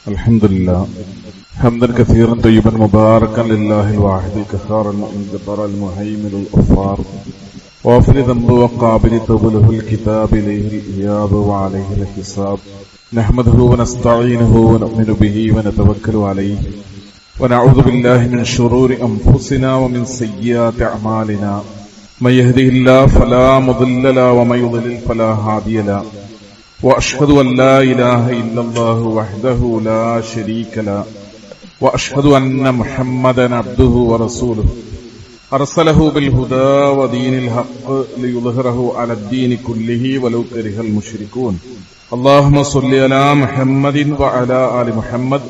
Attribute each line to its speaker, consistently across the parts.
Speaker 1: الحمد لله حمدا كثيرا طيبا مباركا لله الواحد القهار المؤمن الجبار المهيمن الغفار غافر ذنب وقابل توب له الكتاب اليه الاياب وعليه الحساب نحمده ونستعينه ونؤمن به ونتوكل عليه ونعوذ بالله من شرور انفسنا ومن سيئات اعمالنا من يهده الله فلا مضل له ومن يضلل فلا هادي له وأشهد أن لا إله إلا الله وحده لا شريك له وأشهد أن محمدا عبده ورسوله أرسله بالهدى ودين الحق ليظهره على الدين كله ولو كره المشركون اللهم صل على محمد وعلى آل محمد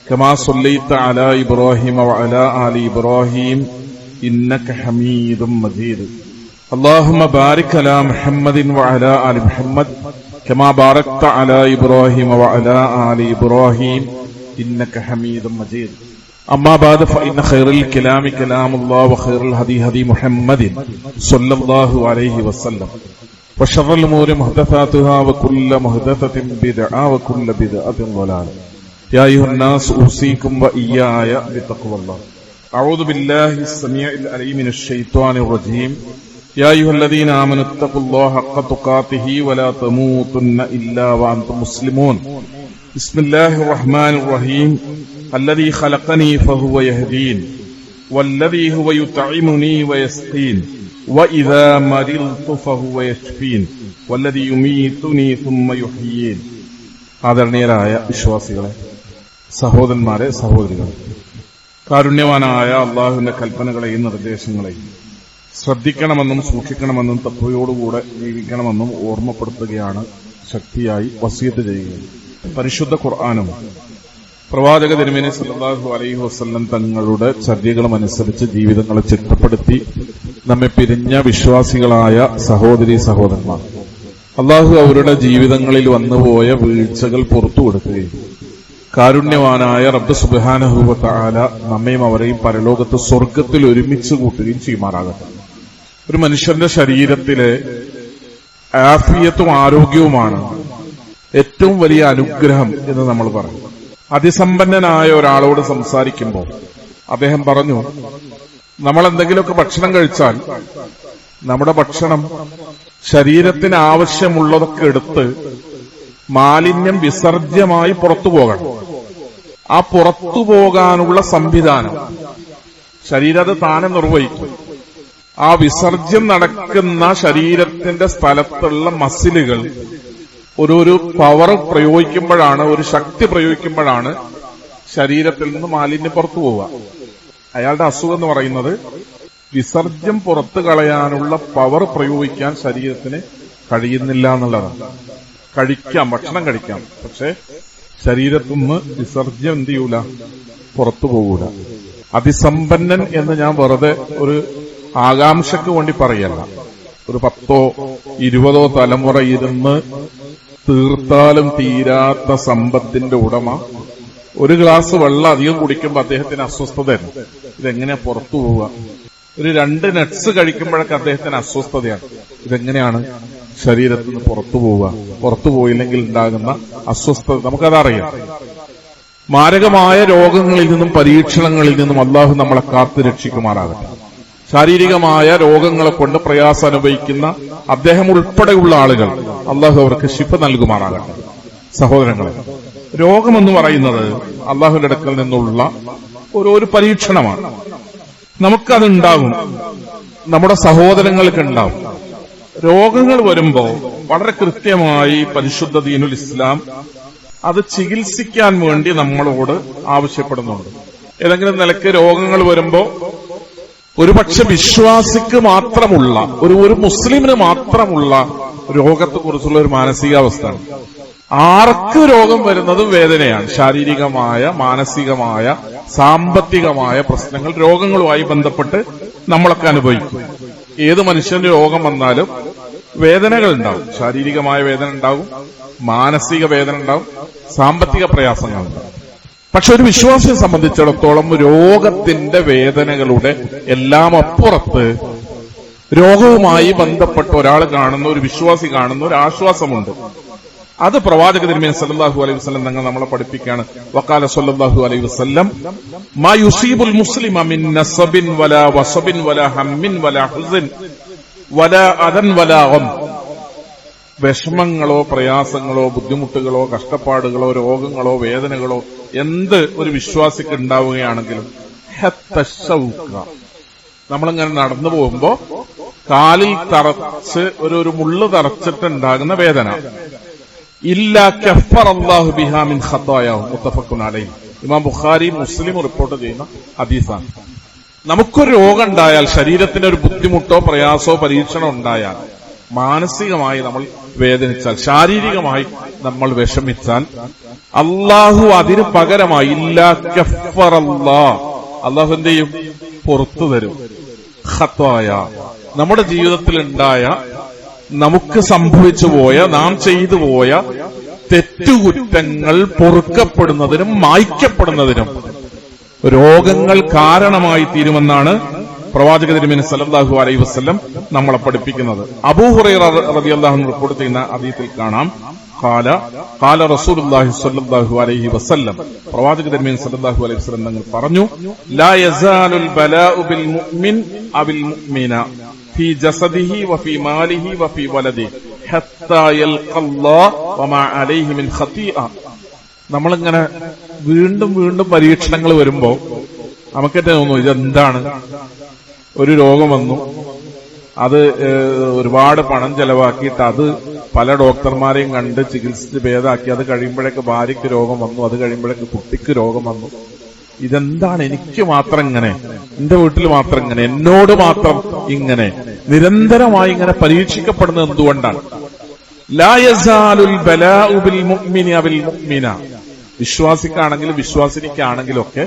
Speaker 1: كما صليت على إبراهيم وعلى آل إبراهيم إنك حميد مجيد اللهم بارك على محمد وعلى آل محمد كما باركت على إبراهيم وعلى آل إبراهيم إنك حميد مجيد أما بعد فإن خير الكلام كلام الله وخير الهدي هدي محمد صلى الله عليه وسلم وشر الأمور محدثاتها وكل محدثة بدعة وكل بدعة ضلالة يا أيها الناس أوصيكم وإياي بتقوى الله أعوذ بالله السميع العليم من الشيطان الرجيم يا أيها الذين آمنوا اتقوا الله حق تقاته ولا تموتن إلا وأنتم مسلمون بسم الله الرحمن الرحيم الذي خلقني فهو يهدين والذي هو يطعمني ويسقين وإذا مرضت فهو يشفين والذي يميتني ثم يحيين ആദരണീയരായ വിശ്വാസികളെ, സഹോദരന്മാരെ, സഹോദരികളെ, കാരുണ്യവാനായ അള്ളാഹുവിന്റെ കൽപ്പനകളെയും നിർദ്ദേശങ്ങളെയും ശ്രദ്ധിക്കണമെന്നും സൂക്ഷിക്കണമെന്നും തത്വയോടുകൂടെ ജീവിക്കണമെന്നും ഓർമ്മപ്പെടുത്തുകയാണ് ശക്തിയായി വസിയത്ത് ചെയ്യുകയാണ്. പരിശുദ്ധ ഖുർആനും പ്രവാചക തിരുമേനി സല്ലല്ലാഹു അലൈഹി വസല്ലം തങ്ങളുടെ ചര്യകളും അനുസരിച്ച് ജീവിതങ്ങളെ ചിട്ടപ്പെടുത്തി നമ്മെ പിരിഞ്ഞ വിശ്വാസികളായ സഹോദരീ സഹോദരന്മാർ, അള്ളാഹു അവരുടെ ജീവിതങ്ങളിൽ വന്നുപോയ വീഴ്ചകൾ പുറത്തു കൊടുക്കുകയും കാരുണ്യവാനായ റബ്ബ് സുബ്ഹാനഹു വ തആല നമ്മയും അവരെയും പരലോകത്ത് സ്വർഗത്തിൽ ഒരുമിച്ച് കൂട്ടുകയും ചെയ്യുമാറാകട്ടെ. ഒരു മനുഷ്യന്റെ ശരീരത്തിലെ ആഫിയത്തും ആരോഗ്യവുമാണ് ഏറ്റവും വലിയ അനുഗ്രഹം എന്ന് നമ്മൾ പറയും. അതിസമ്പന്നനായ ഒരാളോട് സംസാരിക്കുമ്പോൾ അദ്ദേഹം പറഞ്ഞു, നമ്മൾ എന്തെങ്കിലുമൊക്കെ ഭക്ഷണം കഴിച്ചാൽ നമ്മുടെ ഭക്ഷണം ശരീരത്തിന് ആവശ്യമുള്ളതൊക്കെ എടുത്ത് മാലിന്യം വിസർജ്യമായി പുറത്തു പോകണം. ആ പുറത്തു പോകാനുള്ള സംവിധാനം ശരീരം അത് താനെ നിർവഹിക്കും. ആ വിസർജ്യം നടക്കുന്ന ശരീരത്തിന്റെ സ്ഥലത്തുള്ള മസിലുകൾ ഒരു പവർ പ്രയോഗിക്കുമ്പോഴാണ്, ഒരു ശക്തി പ്രയോഗിക്കുമ്പോഴാണ് ശരീരത്തിൽ നിന്ന് മാലിന്യം പുറത്തു പോവുക. അയാളുടെ അസുഖം എന്ന് പറയുന്നത് വിസർജ്യം പുറത്തു കളയാനുള്ള പവർ പ്രയോഗിക്കാൻ ശരീരത്തിന് കഴിയുന്നില്ല എന്നുള്ളതാണ്. കഴിക്കാം, ഭക്ഷണം കഴിക്കാം, പക്ഷെ ശരീരത്തിൽ നിന്ന് വിസർജ്യം എന്ത് ചെയ്യൂല, പുറത്തു പോകൂല. അതിസമ്പന്നൻ എന്ന് ഞാൻ വെറുതെ ഒരു ആകാംക്ഷയ്ക്ക് വേണ്ടി പറയല്ല. ഒരു 10 20 തലമുറ ഇരുന്ന് തീർത്താലും തീരാത്ത സമ്പത്തിന്റെ ഉടമ ഒരു ഗ്ലാസ് വെള്ളം അധികം കുടിക്കുമ്പോൾ അദ്ദേഹത്തിന് അസ്വസ്ഥതയാണ്. ഇതെങ്ങനെയാ പുറത്തു പോവുക? ഒരു 2 നട്ട്സ് കഴിക്കുമ്പോഴൊക്കെ അദ്ദേഹത്തിന് അസ്വസ്ഥതയാണ്. ഇതെങ്ങനെയാണ് ശരീരത്തിൽ നിന്ന് പുറത്തു പോവുക? പുറത്തു പോയില്ലെങ്കിൽ ഉണ്ടാകുന്ന അസ്വസ്ഥത നമുക്കതറിയാം. മാരകമായ രോഗങ്ങളിൽ നിന്നും പരീക്ഷണങ്ങളിൽ നിന്നും അള്ളാഹു നമ്മളെ കാത്തു രക്ഷിക്കുമാറാകട്ടെ. ശാരീരികമായ രോഗങ്ങളെ കൊണ്ട് പ്രയാസം അനുഭവിക്കുന്ന അദ്ദേഹം ഉൾപ്പെടെയുള്ള ആളുകൾ അള്ളാഹു അവർക്ക് ശിഫ നൽകുമാറാകട്ടെ. സഹോദരങ്ങളെ, രോഗമെന്ന് പറയുന്നത് അള്ളാഹുവിന്റെ അടുക്കൽ നിന്നുള്ള ഒരു പരീക്ഷണമാണ്. നമുക്കതുണ്ടാകും, നമ്മുടെ സഹോദരങ്ങൾക്ക് ഉണ്ടാവും. രോഗങ്ങൾ വരുമ്പോ വളരെ കൃത്യമായി പരിശുദ്ധ ദീനുൽ ഇസ്ലാം അത് ചികിത്സിക്കാൻ വേണ്ടി നമ്മളോട് ആവശ്യപ്പെടുന്നുണ്ട്. ഏതെങ്കിലും നിലയ്ക്ക് രോഗങ്ങൾ വരുമ്പോ ഒരുപക്ഷെ വിശ്വാസിക്ക് മാത്രമുള്ള, ഒരു മുസ്ലിമിന് മാത്രമുള്ള രോഗത്തെക്കുറിച്ചുള്ള ഒരു മാനസികാവസ്ഥയാണ്. ആർക്ക് രോഗം വരുന്നതും വേദനയാണ്. ശാരീരികമായ, മാനസികമായ, സാമ്പത്തികമായ പ്രശ്നങ്ങൾ രോഗങ്ങളുമായി ബന്ധപ്പെട്ട് നമ്മളൊക്കെ അനുഭവിക്കും. ഏത് മനുഷ്യന്റെ രോഗം വന്നാലും വേദനകൾ ഉണ്ടാവും. ശാരീരികമായ വേദന ഉണ്ടാവും, മാനസിക വേദന ഉണ്ടാവും, സാമ്പത്തിക പ്രയാസങ്ങളുണ്ടാവും. പക്ഷെ ഒരു വിശ്വാസിയെ സംബന്ധിച്ചിടത്തോളം രോഗത്തിന്റെ വേദനകളുടെ എല്ലാം അപ്പുറത്ത് രോഗവുമായി ബന്ധപ്പെട്ട് ഒരാൾ കാണുന്ന, ഒരു വിശ്വാസി കാണുന്ന ഒരു ആശ്വാസമുണ്ട്. അത് പ്രവാചക തിരുമേനി സല്ലല്ലാഹു അലൈഹി വസല്ലം തങ്ങൾ നമ്മളെ പഠിപ്പിക്കുകയാണ്. വഖാല സല്ലല്ലാഹു അലൈഹി വസല്ലം മാ യുസീബുൽ മുസ്ലിമ മിൻ നസബിൻ വലാ വസബിൻ വലാ ഹമ്മിൻ വലാ ഹുസ്ൻ വലാ അദൻ വലാ ഗം. വിഷമങ്ങളോ പ്രയാസങ്ങളോ ബുദ്ധിമുട്ടുകളോ കഷ്ടപ്പാടുകളോ രോഗങ്ങളോ വേദനകളോ എന്ത് ഒരു വിശ്വാസിക്ക് ഉണ്ടാവുകയാണെങ്കിലും നമ്മളിങ്ങനെ നടന്നു പോകുമ്പോ കാലിൽ തറച്ച് ഒരു മുള്ളു തറച്ചിട്ടുണ്ടാകുന്ന വേദന ഇല്ലാ കഫറല്ലാഹു ബിഹാ മിൻ ഖതായാഹു മുത്തഫഖുൻ അലൈഹി. ഇമാം ബുഖാരി മുസ്ലിം റിപ്പോർട്ട് ചെയ്യുന്ന ഹദീസാണ്. നമുക്കൊരു രോഗം ഉണ്ടായാൽ, ശരീരത്തിന് ഒരു ബുദ്ധിമുട്ടോ പ്രയാസോ പരീക്ഷണോ ഉണ്ടായാൽ, മാനസികമായി നമ്മൾ വേദനിച്ചാൽ, ശാരീരികമായി നമ്മൾ വിഷമിച്ചാൽ, അള്ളാഹു അതിന് പകരമായി ഇല്ലാ കഫറല്ലാഹ്, അള്ളാഹു എന്ത് ചെയ്യും? പുറത്തു തരും. ഖതായ, നമ്മുടെ ജീവിതത്തിൽ ഉണ്ടായ, നമുക്ക് സംഭവിച്ചു പോയ, നാം ചെയ്തു പോയ തെറ്റുകുറ്റങ്ങൾ പൊറുക്കപ്പെടുന്നതിനും മായ്ക്കപ്പെടുന്നതിനും രോഗങ്ങൾ കാരണമായി തീരുമെന്നാണ് പ്രവാചക തിരുമേനി സല്ലല്ലാഹു അലൈഹി വസല്ലം നമ്മളെ പഠിപ്പിക്കുന്നത്. അബൂ ഹുറൈറ റളിയല്ലാഹു അൻഹു റിപ്പോർട്ട് ചെയ്യുന്ന ഹദീസിൽ കാണാം, ഖാല റസൂലുള്ളാഹി സ്വല്ലല്ലാഹു അലൈഹി വസല്ലം, പ്രവാചക തിരുമേനി സല്ലല്ലാഹു അലൈഹി വസല്ലം തങ്ങൾ പറഞ്ഞു, ലാ യസാലുൽ ബലാഉ ബിൽ മുഅ്മിൻ അബിൽ മുഅ്മിന ഫീ ജസദിഹി വഫീ മാലിഹി വഫീ വലദിഹി ഹത്താ യൽഖല്ലാഹ വമാ അലൈഹി മിൻ ഖതീഅ. നമ്മളിങ്ങനെ വീണ്ടും വീണ്ടും പരീക്ഷണങ്ങൾ വരുമ്പോ നമുക്കെന്നെ തോന്നുന്നു, ഇതെന്താണ്? ഒരു രോഗം വന്നു, അത് ഒരുപാട് പണം ചെലവാക്കിയിട്ട് അത് പല ഡോക്ടർമാരെയും കണ്ട് ചികിത്സിച്ച് ഭേദാക്കി, അത് കഴിയുമ്പോഴേക്ക് ഭാര്യയ്ക്ക് രോഗം വന്നു, അത് കഴിയുമ്പോഴേക്ക് കുട്ടിക്ക് രോഗം വന്നു. ഇതെന്താണ്? എനിക്ക് മാത്രം ഇങ്ങനെ, എന്റെ വീട്ടിൽ മാത്രം ഇങ്ങനെ, എന്നോട് മാത്രം ഇങ്ങനെ നിരന്തരമായി ഇങ്ങനെ പരീക്ഷിക്കപ്പെടുന്നത് എന്തുകൊണ്ടാണ്? ലാ യസാലുൽ ബലാഉ ബിൽ മുഅ്മിനി അബിൽ മുഅ്മിന. വിശ്വാസിക്കാണെങ്കിലും വിശ്വാസിനിക്കാണെങ്കിലും ഒക്കെ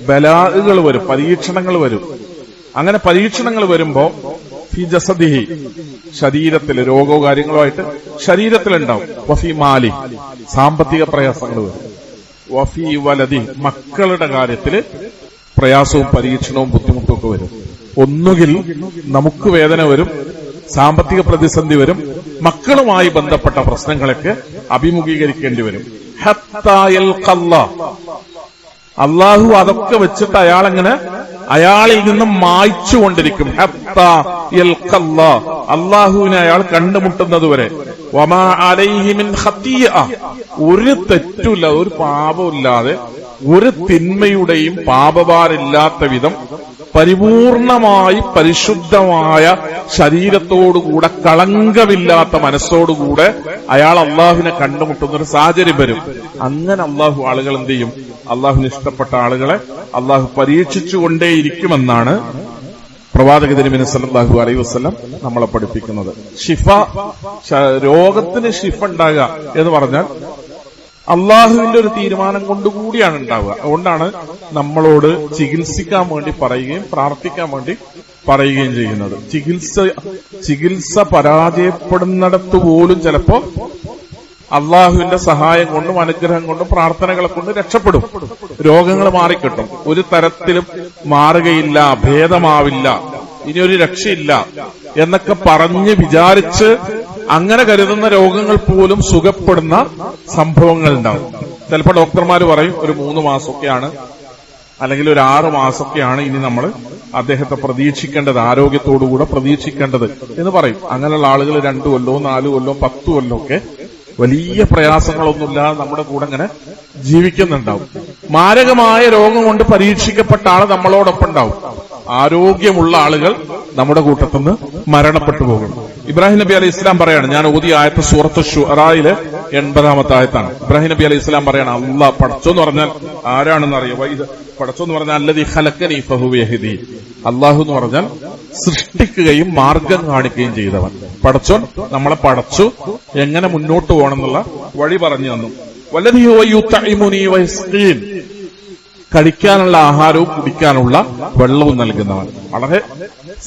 Speaker 1: ബലാഉകൾ വരും, പരീക്ഷണങ്ങൾ വരും. അങ്ങനെ പരീക്ഷണങ്ങൾ വരുമ്പോ ഫി ജസദിഹി, ശരീരത്തിൽ രോഗോ കാര്യങ്ങളോ ആയിട്ട് ശരീരത്തിലുണ്ടാവും. വഫി മാലി, സാമ്പത്തിക പ്രയാസങ്ങൾ വരും. വഫി വലദി, മക്കളുടെ കാര്യത്തില് പ്രയാസവും പരീക്ഷണവും ബുദ്ധിമുട്ടും ഒക്കെ വരും. ഒന്നുകിൽ നമുക്ക് വേദന വരും, സാമ്പത്തിക പ്രതിസന്ധി വരും, മക്കളുമായി ബന്ധപ്പെട്ട പ്രശ്നങ്ങളൊക്കെ അഭിമുഖീകരിക്കേണ്ടി വരും. ഹത്താ യൽഖല്ലാഹ്, അള്ളാഹു അതൊക്കെ വെച്ചിട്ട് അയാളെങ്ങനെ അയാളിൽ നിന്നും മായ്ച്ചുകൊണ്ടിരിക്കും. ഹത്താ യൽഖല്ലാഹ്, അള്ളാഹുവിനെ അയാൾ കണ്ടുമുട്ടുന്നതുവരെ. വമാ അലൈഹി മിൻ ഖതീഅ, ഒരു തെറ്റുമില്ല, ഒരു പാപമില്ലാതെ, ഒരു തിന്മയുടെയും പാപഭാരമില്ലാത്ത വിധം പരിപൂർണമായി പരിശുദ്ധമായ ശരീരത്തോടുകൂടെ, കളങ്കമില്ലാത്ത മനസ്സോടുകൂടെ അയാൾ അള്ളാഹുവിനെ കണ്ടുമുട്ടുന്ന ഒരു സാഹചര്യം വരും. അങ്ങനെ അള്ളാഹു ആളുകൾ എന്ത് ചെയ്യും? അള്ളാഹുവിന് ഇഷ്ടപ്പെട്ട ആളുകളെ അള്ളാഹു പരീക്ഷിച്ചുകൊണ്ടേയിരിക്കുമെന്നാണ് പ്രവാചക തിരുമേനി സല്ലല്ലാഹു അലൈഹി വസല്ലം നമ്മളെ പഠിപ്പിക്കുന്നത്. ഷിഫ, രോഗത്തിന് ഷിഫ ഉണ്ടാകുക എന്ന് പറഞ്ഞാൽ അള്ളാഹുവിന്റെ ഒരു തീരുമാനം കൊണ്ടുകൂടിയാണ് ഉണ്ടാവുക. അതുകൊണ്ടാണ് നമ്മളോട് ചികിത്സിക്കാൻ വേണ്ടി പറയുകയും പ്രാർത്ഥിക്കാൻ വേണ്ടി പറയുകയും ചെയ്യുന്നത്. ചികിത്സ പരാജയപ്പെടുന്നിടത്ത് പോലും ചിലപ്പോ അള്ളാഹുവിന്റെ സഹായം കൊണ്ടും അനുഗ്രഹം കൊണ്ടും പ്രാർത്ഥനകളെ കൊണ്ട് രക്ഷപ്പെടും, രോഗങ്ങൾ മാറിക്കിട്ടും. ഒരു തരത്തിലും മാറുകയില്ല, ഭേദമാവില്ല, ഇനിയൊരു രക്ഷയില്ല എന്നൊക്കെ പറഞ്ഞ് വിചാരിച്ച് അങ്ങനെ കരുതുന്ന രോഗങ്ങൾ പോലും സുഖപ്പെടുന്ന സംഭവങ്ങൾ ഉണ്ടാവും. ചിലപ്പോൾ ഡോക്ടർമാർ പറയും ഒരു 3 മാസമൊക്കെയാണ്, അല്ലെങ്കിൽ ഒരു 6 മാസമൊക്കെയാണ് ഇനി നമ്മൾ അദ്ദേഹത്തെ പ്രതീക്ഷിക്കേണ്ടത്, ആരോഗ്യത്തോടുകൂടെ പ്രതീക്ഷിക്കേണ്ടത് എന്ന് പറയും. അങ്ങനെയുള്ള ആളുകൾ 2 കൊല്ലവും 4 കൊല്ലവും 10 കൊല്ലമൊക്കെ വലിയ പ്രയാസങ്ങളൊന്നുമില്ലാതെ നമ്മുടെ കൂടെ ഇങ്ങനെ ജീവിക്കുന്നുണ്ടാവും. മാരകമായ രോഗം കൊണ്ട് പരീക്ഷിക്കപ്പെട്ട ആൾ നമ്മളോടൊപ്പം ഉണ്ടാവും. ആരോഗ്യമുള്ള ആളുകൾ നമ്മുടെ കൂട്ടത്തുനിന്ന് മരണപ്പെട്ടു പോകും. ഇബ്രാഹിം നബി അലൈഹി ഇസ്ലാം പറയാണ്, ഞാൻ ഓതിയ ആയത്ത് സൂറത്ത് ശുഅറയിലെ 80-ാമത്തെ ആയത്താണ്. ഇബ്രാഹിം നബി അലൈഹി ഇസ്ലാം പറയാണ്, അല്ലാഹ് പടച്ചോന്ന് പറഞ്ഞാൽ ആരാണെന്ന് അറിയോ? ഇത് പടച്ചോന്ന് പറഞ്ഞാൽ അല്ലദീ ഖലഖനി ഫഹുവ യഹ്ദി, അല്ലാഹു എന്ന് പറഞ്ഞാൽ സൃഷ്ടിക്കുകയും മാർഗം കാണിക്കുകയും ചെയ്തവൻ. പടച്ചോൻ നമ്മളെ പടച്ചു, എങ്ങനെ മുന്നോട്ട് പോകണം എന്നുള്ള വഴി പറഞ്ഞു തന്നു. വല്ലദീ ഹുവ യുത്ഇമുനി വയസ്ഖീൻ, കഴിക്കാനുള്ള ആഹാരവും കുടിക്കാനുള്ള വെള്ളവും നൽകുന്നവൻ. വളരെ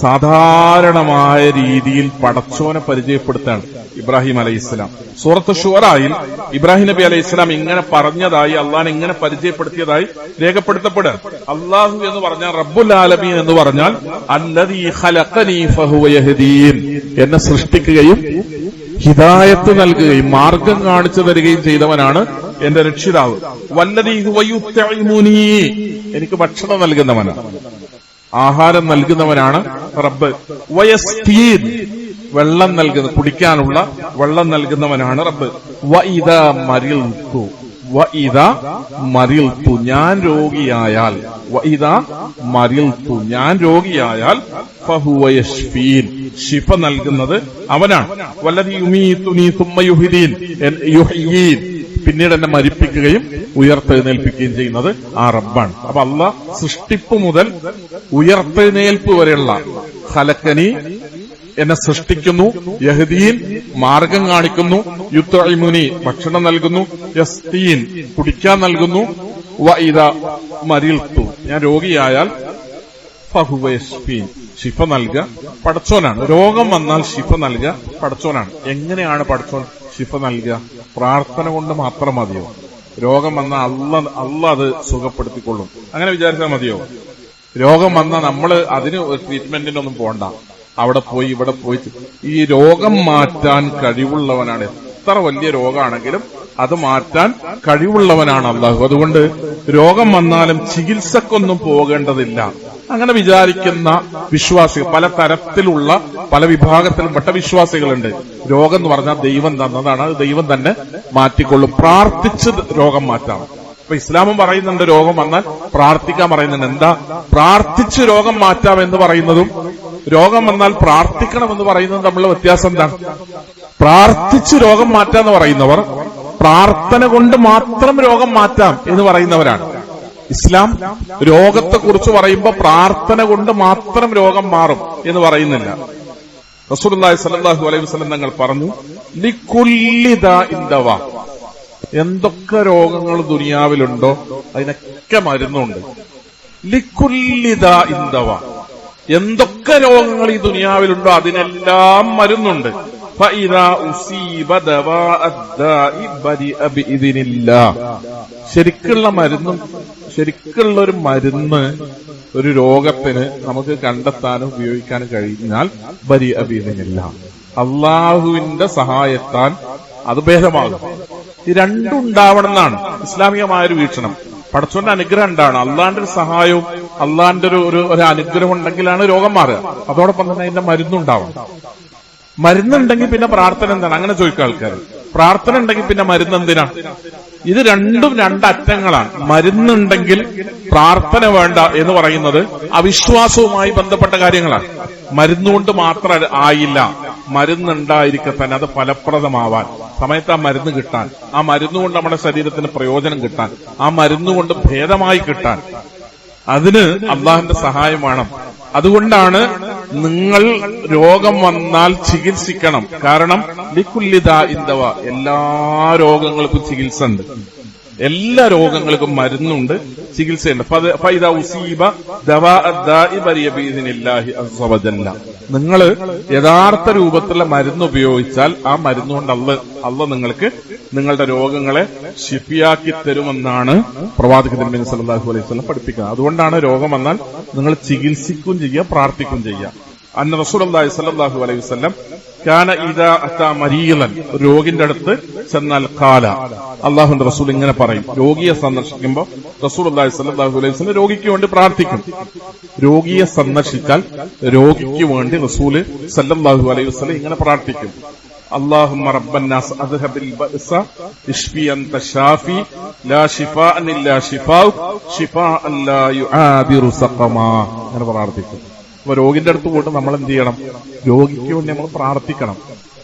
Speaker 1: സാധാരണമായ രീതിയിൽ പടച്ചോനെ പരിചയപ്പെടുത്താണ് ഇബ്രാഹിം അലൈഹിസ്സലാം. സൂറത്ത് ശുഅറയിൽ ഇബ്രാഹിം നബി അലൈഹിസ്സലാം ഇങ്ങനെ പറഞ്ഞതായി, അള്ളാഹിനെ ഇങ്ങനെ പരിചയപ്പെടുത്തിയതായി രേഖപ്പെടുത്തപ്പെടുക. അള്ളാഹു എന്ന് പറഞ്ഞാൽ, റബ്ബുൽ ആലമീൻ എന്ന് പറഞ്ഞാൽ അല്ലദീ ഖലഖനി ഫഹുവ യഹ്ദീൻ, എന്നെ സൃഷ്ടിക്കുകയും ഹിദായത്ത് നൽകുകയും മാർഗം കാണിച്ചു തരികയും ചെയ്തവനാണ് എന്റെ രക്ഷിതാവ്. വല്ലദീ ഹുവ യുത്ഇമുനീ, എനിക്ക് ഭക്ഷണം നൽകുന്നവനാണ്, ആഹാരം നൽകുന്നവനാണ് റബ്ബ്. വയസ്കീൻ, വെള്ളം നൽകുന്ന, കുടിക്കാനുള്ള വെള്ളം നൽകുന്നവനാണ് റബ്ബ്. വഇദാ മരിൽതു, വഇദാ മരിൽതു, ഞാൻ രോഗിയായാൽ, വഇദാ മരിൽതു, ഞാൻ രോഗിയായാൽ ഫഹുവ യശ്ഫീൻ, ശിഫ നൽകുന്നത് അവനാണ്. വല്ലദീ യുമീതുനീ സുമ്മ യുഹ്യീൻ, പിന്നീട് എന്നെ മരിപ്പിക്കുകയും ഉയർത്തെഴുന്നേൽപ്പിക്കുകയും ചെയ്യുന്നത് ആ റബ്ബാണ്. അപ്പൊ അള്ളാഹ് സൃഷ്ടിപ്പ് മുതൽ ഉയർത്തെഴുന്നേൽപ്പ് വരെയുള്ള ഖലഖനി, എന്നെ സൃഷ്ടിക്കുന്നു, യഹ്ദീൻ, മാർഗം കാണിക്കുന്നു, യുത്ഇമുനി, ഭക്ഷണം നൽകുന്നു, യസ്തീൻ, കുടിക്കാൻ നൽകുന്നു, വഇദാ മരിൽതു, ഞാൻ രോഗിയായാൽ ഫഹുവ യശ്ഫീൻ, ശിഫ നൽകുക പടച്ചോനാണ്. രോഗം വന്നാൽ ശിഫ നൽകുക പടച്ചോനാണ്. എങ്ങനെയാണ് പടച്ചോൻ ശിഫ നൽകുക? പ്രാർത്ഥന കൊണ്ട് മാത്രം മതിയോ? രോഗം വന്നാൽ അല്ല അത് സുഖപ്പെടുത്തിക്കൊള്ളും, അങ്ങനെ വിചാരിച്ചാൽ മതിയോ? രോഗം വന്നാൽ നമ്മൾ അതിന് ട്രീറ്റ്മെന്റിനൊന്നും പോണ്ട, അവിടെ പോയി ഇവിടെ പോയി. ഈ രോഗം മാറ്റാൻ കഴിവുള്ളവനാണ്. എത്ര വലിയ രോഗമാണെങ്കിലും അത് മാറ്റാൻ കഴിവുള്ളവനാണ് അല്ലാഹു. അതുകൊണ്ട് രോഗം വന്നാലും ചികിത്സക്കൊന്നും പോകേണ്ടതില്ല. അങ്ങനെ വിചാരിക്കുന്ന വിശ്വാസികൾ, പല തരത്തിലുള്ള പല വിഭാഗത്തിൽപ്പെട്ട വിശ്വാസികളുണ്ട്. രോഗം എന്ന് പറഞ്ഞാൽ ദൈവം തന്നതാണ്, അത് ദൈവം തന്നെ മാറ്റിക്കൊള്ളും. പ്രാർത്ഥിച്ച് രോഗം മാറ്റാം. അപ്പൊ ഇസ്ലാമും പറയുന്നുണ്ട് രോഗം വന്നാൽ പ്രാർത്ഥിക്കാൻ പറയുന്നുണ്ട്. എന്താ പ്രാർത്ഥിച്ച് രോഗം മാറ്റാം എന്ന് പറയുന്നതും രോഗം വന്നാൽ പ്രാർത്ഥിക്കണമെന്ന് പറയുന്നതും തമ്മിലുള്ള വ്യത്യാസം എന്താണ്? പ്രാർത്ഥിച്ച് രോഗം മാറ്റാന്ന് പറയുന്നവർ പ്രാർത്ഥന കൊണ്ട് മാത്രം രോഗം മാറ്റാം എന്ന് പറയുന്നവരാണ്. ഇസ്ലാം രോഗത്തെക്കുറിച്ച് പറയുമ്പോൾ പ്രാർത്ഥന കൊണ്ട് മാത്രം രോഗം മാറും എന്ന് പറയുന്നില്ല. റസൂലുള്ളാഹി സ്വല്ലല്ലാഹു അലൈഹി വസല്ലം തങ്ങൾ പറഞ്ഞു, ലികുല്ലി ദാഇൻ ദവാ, എന്തൊക്കെ രോഗങ്ങൾ ദുനിയാവിലുണ്ടോ അതിനൊക്കെ മരുന്നുണ്ട്. ലികുല്ലി ദാഇൻ ദവാ, എന്തൊക്കെ രോഗങ്ങൾ ഈ ദുനിയാവിലുണ്ടോ അതിനെല്ലാം മരുന്നുണ്ട്. ഫഇദാ ഉസീബ ദവാഅദ്ദാഇ ബരിഅ ബിഇദ്നില്ലാഹ്, ശരിക്കുള്ള ഒരു മരുന്ന് ഒരു രോഗത്തിന് നമുക്ക് കണ്ടെത്താനും ഉപയോഗിക്കാനും കഴിഞ്ഞാൽ ബരിഅ ബിഇദ്നില്ലാഹ്, അള്ളാഹുവിന്റെ സഹായത്താൽ അത് ഭേദമാകും. ഈ രണ്ടും ഉണ്ടാവണം എന്നാണ് ഇസ്ലാമികമായൊരു വീക്ഷണം. പടച്ചോന്റെ അനുഗ്രഹം എന്താണ്? അള്ളാന്റെ ഒരു സഹായവും അള്ളാന്റെ ഒരു അനുഗ്രഹം ഉണ്ടെങ്കിലാണ് രോഗം മാറുക. അതോടൊപ്പം തന്നെ അതിന്റെ മരുന്നുണ്ടാവണം. മരുന്നുണ്ടെങ്കിൽ പിന്നെ പ്രാർത്ഥന എന്താണ്? അങ്ങനെ ചോദിക്കുക ആൾക്കാർ. പ്രാർത്ഥന ഉണ്ടെങ്കിൽ പിന്നെ മരുന്ന് എന്തിനാണ്? ഇത് രണ്ടും രണ്ടറ്റങ്ങളാണ്. മരുന്നുണ്ടെങ്കിൽ പ്രാർത്ഥന വേണ്ട എന്ന് പറയുന്നത് അവിശ്വാസവുമായി ബന്ധപ്പെട്ട കാര്യങ്ങളാണ്. മരുന്നുകൊണ്ട് മാത്രം ആയില്ല, മരുന്നുണ്ടായിരിക്കെ തന്നെ അത് ഫലപ്രദമാവാൻ, സമയത്ത് ആ മരുന്ന് കിട്ടാൻ, ആ മരുന്നുകൊണ്ട് നമ്മുടെ ശരീരത്തിന് പ്രയോജനം കിട്ടാൻ, ആ മരുന്നുകൊണ്ട് ഭേദമായി കിട്ടാൻ, അതിന് അള്ളാഹുവിന്റെ സഹായം വേണം. അതുകൊണ്ടാണ് നിങ്ങൾ രോഗം വന്നാൽ ചികിത്സിക്കണം. കാരണം ലികുല്ലി ദാഇൻ ദവാ, എല്ലാ രോഗങ്ങൾക്കും ചികിത്സ ഉണ്ട്, എല്ലാ രോഗങ്ങൾക്കും മരുന്നുണ്ട്, ചികിത്സയുണ്ട്. ഫഇദാ ഉസീബ ദവാഅദ്ദാഇ ബരിഅ ബിഇദ്നില്ലാഹി അസ്സ വജല്ല, നിങ്ങൾ യഥാർത്ഥ രൂപത്തിലുള്ള മരുന്ന് ഉപയോഗിച്ചാൽ ആ മരുന്നുകൊണ്ട് അള്ളാഹ് നിങ്ങൾക്ക് നിങ്ങളുടെ രോഗങ്ങളെ ശിഫിയാക്കി തരുമെന്നാണ് പ്രവാചകൻ തിരുമേനി സല്ലല്ലാഹു അലൈഹി വസല്ലം പഠിപ്പിക്കുന്നത്. അതുകൊണ്ടാണ് രോഗം വന്നാൽ നിങ്ങൾ ചികിത്സിക്കുകയും ചെയ്യുക, പ്രാർത്ഥിക്കുകയും ചെയ്യുക. അന്ന റസൂലുള്ളാഹി സ്വല്ലല്ലാഹു അലൈഹി വസല്ലം കാന ഇദാ അതാ മരീലൻ, രോഗിന്റെ അടുത്ത് ചെന്നാൽ ഖാല, അല്ലാഹുവിന്റെ റസൂൽ ഇങ്ങനെ പറയും. രോഗിയെ സന്ദർശിക്കുമ്പോൾ റസൂലുള്ളാഹി സ്വല്ലല്ലാഹു അലൈഹി വസല്ലം രോഗിക്ക് വേണ്ടി പ്രാർത്ഥിക്കും. രോഗിയെ സന്ദർശിച്ചാൽ രോഗിക്ക് വേണ്ടി റസൂല് സ്വല്ലല്ലാഹു അലൈഹി വസല്ലം ഇങ്ങനെ പ്രാർത്ഥിക്കും. അല്ലാഹുമ്മ റബ്ബന്നാസ് അദ്ഹബിൽ ബഅസ ഇശ്ഫി അൻത ശാഫി ലാ ശിഫാഅൻ ഇല്ലാ ശിഫാഉക ശിഫാഅൻ ലാ യുആദിറു സഖമാ, അങ്ങനെ പ്രാർത്ഥിക്കും. അപ്പൊ രോഗിന്റെ അടുത്ത് പോയിട്ട് നമ്മൾ എന്ത് ചെയ്യണം? രോഗിക്ക് വേണ്ടി നമ്മൾ പ്രാർത്ഥിക്കണം.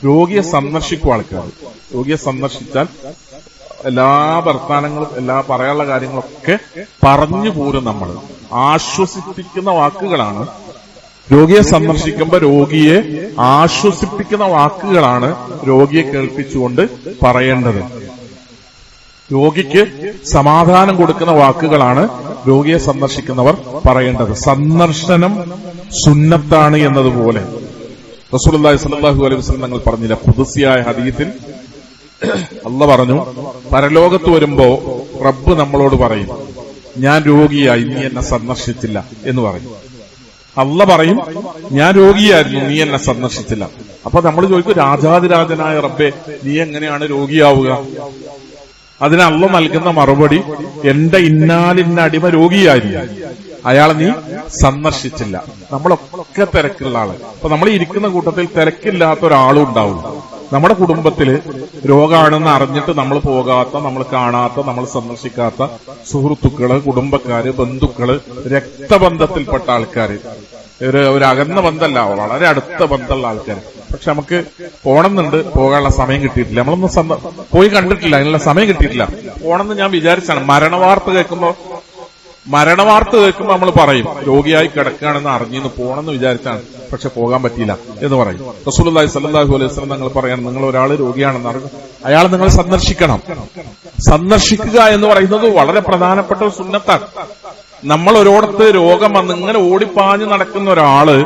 Speaker 1: രോഗിയെ സന്ദർശിക്കും ആൾക്കാർ. രോഗിയെ സന്ദർശിച്ചാൽ എല്ലാ വർത്താനങ്ങളും എല്ലാ പറയാനുള്ള കാര്യങ്ങളൊക്കെ പറഞ്ഞു പോരും. നമ്മൾ ആശ്വസിപ്പിക്കുന്ന വാക്കുകളാണ് രോഗിയെ സന്ദർശിക്കുമ്പോൾ രോഗിയെ ആശ്വസിപ്പിക്കുന്ന വാക്കുകളാണ് രോഗിയെ കേൾപ്പിച്ചുകൊണ്ട് പറയേണ്ടത്. രോഗിക്ക് സമാധാനം കൊടുക്കുന്ന വാക്കുകളാണ് രോഗിയെ സന്ദർശിക്കുന്നവർ പറയേണ്ടത്. സന്ദർശനം സുന്നത്താണ് എന്നതുപോലെ റസൂലുള്ളാഹി സ്വല്ലല്ലാഹു അലൈഹി വസല്ലം തങ്ങൾ പറഞ്ഞില്ല, ഖുദ്സിയായ ഹദീസിൽ അല്ലാഹ് പറഞ്ഞു, പരലോകത്ത് വരുമ്പോ റബ്ബ് നമ്മളോട് പറയും, ഞാൻ രോഗിയായി, നീ എന്നെ സന്ദർശിച്ചില്ല എന്ന് പറയും. അല്ലാഹ് പറയും, ഞാൻ രോഗിയായിരുന്നു, നീ എന്നെ സന്ദർശിച്ചില്ല. അപ്പൊ നമ്മൾ ചോദിക്കും, രാജാതിരാജനായ റബ്ബേ നീ എങ്ങനെയാണ് രോഗിയാവുക? അതിന് അള്ളാഹ് നൽകുന്ന മറുപടി, എന്റെ ഇന്നാലിന്ന അടിമ രോഗിയായിരുന്നു, അയാളെ നീ സന്ദർശിച്ചില്ല. നമ്മളൊക്കെ തിരക്കുള്ള ആള്. അപ്പൊ നമ്മൾ ഇരിക്കുന്ന കൂട്ടത്തിൽ തിരക്കില്ലാത്ത ഒരാളും ഉണ്ടാവും. നമ്മുടെ കുടുംബത്തില് രോഗമാണെന്ന് അറിഞ്ഞിട്ട് നമ്മൾ പോകാത്ത, നമ്മൾ കാണാത്ത, നമ്മൾ സന്ദർശിക്കാത്ത സുഹൃത്തുക്കള്, കുടുംബക്കാര്, ബന്ധുക്കള്, രക്തബന്ധത്തിൽപ്പെട്ട ആൾക്കാര്, ഒരു അകന്ന ബന്ധമല്ല, വളരെ അടുത്ത ബന്ധമുള്ള ആൾക്കാർ. പക്ഷെ നമുക്ക് പോണമെന്നുണ്ട്, പോകാനുള്ള സമയം കിട്ടിയിട്ടില്ല. നമ്മളൊന്നും പോയി കണ്ടിട്ടില്ല, അതിനുള്ള സമയം കിട്ടിയിട്ടില്ല. പോണമെന്ന് ഞാൻ വിചാരിച്ചാണ്. മരണവാർത്ത കേൾക്കുമ്പോ നമ്മൾ പറയും, രോഗിയായി കിടക്കുകയാണെന്ന് അറിഞ്ഞിന്ന് പോകണമെന്ന് വിചാരിച്ചാണ്, പക്ഷെ പോകാൻ പറ്റിയില്ല എന്ന് പറയും. റസൂലുള്ളാഹി സ്വല്ലല്ലാഹു അലൈഹി വസല്ലം തങ്ങൾ പറയാൻ, നിങ്ങൾ ഒരാൾ രോഗിയാണെന്ന് അറിഞ്ഞു, അയാൾ നിങ്ങൾ സന്ദർശിക്കണം. സന്ദർശിക്കുക എന്ന് പറയുന്നത് വളരെ പ്രധാനപ്പെട്ട ഒരു സുന്നത്താണ്. നമ്മൾ ഒരിടത്ത് രോഗം വന്ന് ഇങ്ങനെ ഓടിപ്പാഞ്ഞ് നടക്കുന്ന ഒരാള്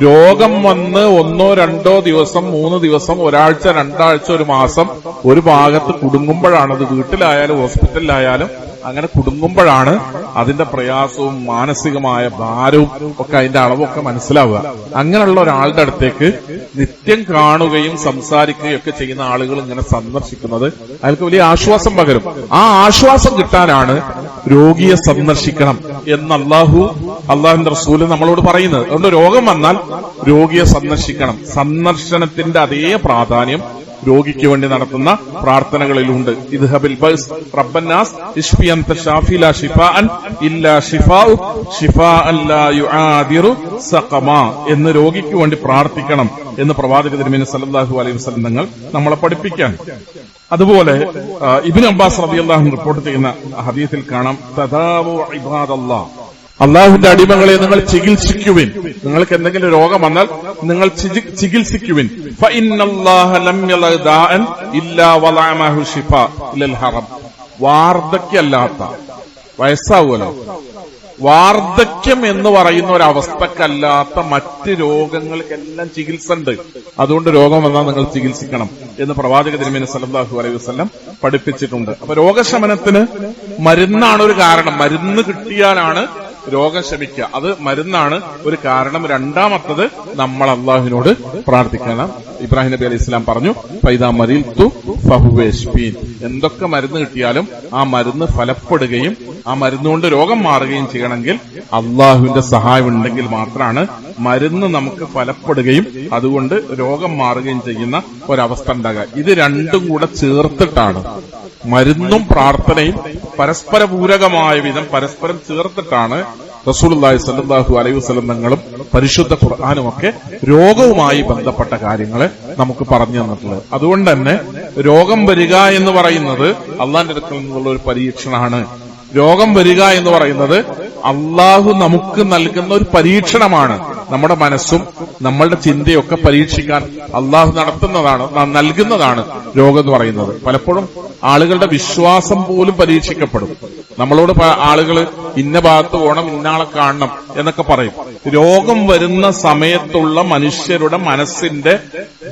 Speaker 1: രോഗം വന്ന് 1 or 2 ദിവസം, 3 ദിവസം, ഒരാഴ്ച, 2 ആഴ്ച, ഒരു മാസം ഒരു ഭാഗത്ത് കുടുങ്ങുമ്പോഴാണ്, വീട്ടിലായാലും ഹോസ്പിറ്റലിലായാലും അങ്ങനെ കുടുങ്ങുമ്പോഴാണ് അതിന്റെ പ്രയാസവും മാനസികമായ ഭാരവും ഒക്കെ അതിന്റെ അളവൊക്കെ മനസ്സിലാവുക. അങ്ങനെയുള്ള ഒരാളുടെ അടുത്തേക്ക് നിത്യം കാണുകയും സംസാരിക്കുകയും ഒക്കെ ചെയ്യുന്ന ആളുകൾ ഇങ്ങനെ സന്ദർശിക്കുന്നത് അയാൾക്ക് വലിയ ആശ്വാസം പകരും. ആ ആശ്വാസം കിട്ടാനാണ് രോഗിയെ സന്ദർശിക്കണം എന്ന് അള്ളാഹുവിന്റെ റസൂല് നമ്മളോട് പറയുന്നത്. അതുകൊണ്ട് രോഗം വന്നാൽ രോഗിയെ സന്ദർശിക്കണം. സന്ദർശനത്തിന്റെ അതേ പ്രാധാന്യം രോഗിക്ക് വേണ്ടി നടത്തുന്ന പ്രാർത്ഥനകളിലുണ്ട്. ഇദ്ഹബിൽ ബസ് റബ്ബന്നാസ് ഇശ്ഫി അൻത ഷാഫി ലാ ശിഫാഅൻ ഇല്ലാ ശിഫാഉ ശിഫാഅൻ ലാ യുആദിറു സഖമാ എന്ന് രോഗിക്ക് വേണ്ടി പ്രാർത്ഥിക്കണം എന്ന് പ്രവാചക തിരുമേനി സല്ലല്ലാഹു അലൈഹി വസല്ലം തങ്ങൾ നമ്മളെ പഠിപ്പിക്കാൻ. അതുപോലെ ഇബ്നു അബ്ബാസ് റളിയല്ലാഹു അൻഹു റിപ്പോർട്ട് ചെയ്യുന്ന ഹദീസിൽ കാണാം, തദാവു ഇബാദല്ലാഹ്, അള്ളാഹുവിന്റെ അടിമകളെ നിങ്ങൾ ചികിത്സിക്കുവിൻ. നിങ്ങൾക്ക് എന്തെങ്കിലും രോഗം വന്നാൽ നിങ്ങൾ ചികിത്സിക്കുവിൻ. ഫഇന്നല്ലാഹ ലം യലദ ദാഅൻ ഇല്ലാ വലഅമഹു ശിഫാ ഇലൽ ഹറം. വാർദ്ധക്യമല്ലാത്ത, വയസ്സാവുമല്ലോ, വാർദ്ധക്യം എന്ന് പറയുന്ന ഒരവസ്ഥക്കല്ലാത്ത മറ്റ് രോഗങ്ങൾക്കെല്ലാം ചികിത്സ ഉണ്ട്. അതുകൊണ്ട് രോഗം വന്നാൽ നിങ്ങൾ ചികിത്സിക്കണം എന്ന് പ്രവാചക തിരുമേനി സല്ലല്ലാഹു അലൈഹി വസല്ലം പഠിപ്പിച്ചിട്ടുണ്ട്. അപ്പൊ രോഗശമനത്തിന് മരുന്നാണ് ഒരു കാരണം. മരുന്ന് കിട്ടിയാലാണ് രോഗം ശമിക്കുക. അത് മരുന്നാണ് ഒരു കാരണം. രണ്ടാമത്തത് നമ്മൾ അള്ളാഹുവിനോട് പ്രാർത്ഥിക്കണം. ഇബ്രാഹിം നബി അലൈഹി ഇസ്ലാം പറഞ്ഞു, ഫൈദാ മരീൽതു ഫഹുവ യശ്ഫീൻ. എന്തൊക്കെ മരുന്ന് കിട്ടിയാലും ആ മരുന്ന് ഫലപ്പെടുകയും ആ മരുന്നുകൊണ്ട് രോഗം മാറുകയും ചെയ്യണമെങ്കിൽ അള്ളാഹുവിന്റെ സഹായം ഉണ്ടെങ്കിൽ മാത്രമാണ് മരുന്ന് നമുക്ക് ഫലപ്പെടുകയും അതുകൊണ്ട് രോഗം മാറുകയും ചെയ്യുന്ന ഒരവസ്ഥ ഉണ്ടാകുക. ഇത് രണ്ടും കൂടെ ചേർത്തിട്ടാണ്, മരുന്നും പ്രാർത്ഥനയും പരസ്പര പൂരകമായ വിധം പരസ്പരം ചേർത്തിട്ടാണ് റസൂലുള്ളാഹി സ്വല്ലല്ലാഹു അലൈഹി വസല്ലം തങ്ങളും പരിശുദ്ധ ഖുർആനുമൊക്കെ രോഗവുമായി ബന്ധപ്പെട്ട കാര്യങ്ങളെ നമുക്ക് പറഞ്ഞു തന്നിട്ടുള്ളത്. അതുകൊണ്ട് തന്നെ രോഗം വരിക എന്ന് പറയുന്നത് അള്ളാന്റെ അടുക്കൽ നിന്നുള്ള ഒരു പരീക്ഷണമാണ്. രോഗം വരിക എന്ന് പറയുന്നത് അള്ളാഹു നമുക്ക് നൽകുന്ന ഒരു പരീക്ഷണമാണ്. നമ്മുടെ മനസ്സും നമ്മളുടെ ചിന്തയൊക്കെ പരീക്ഷിക്കാൻ അള്ളാഹു നൽകുന്നതാണ് രോഗം എന്ന് പറയുന്നത്. പലപ്പോഴും ആളുകളുടെ വിശ്വാസം പോലും പരീക്ഷിക്കപ്പെടും. നമ്മളോട് ആളുകൾ ഇന്ന ഭാഗത്ത് പോകണം, ഇന്നാളെ കാണണം എന്നൊക്കെ പറയും. രോഗം വരുന്ന സമയത്തുള്ള മനുഷ്യരുടെ മനസ്സിന്റെ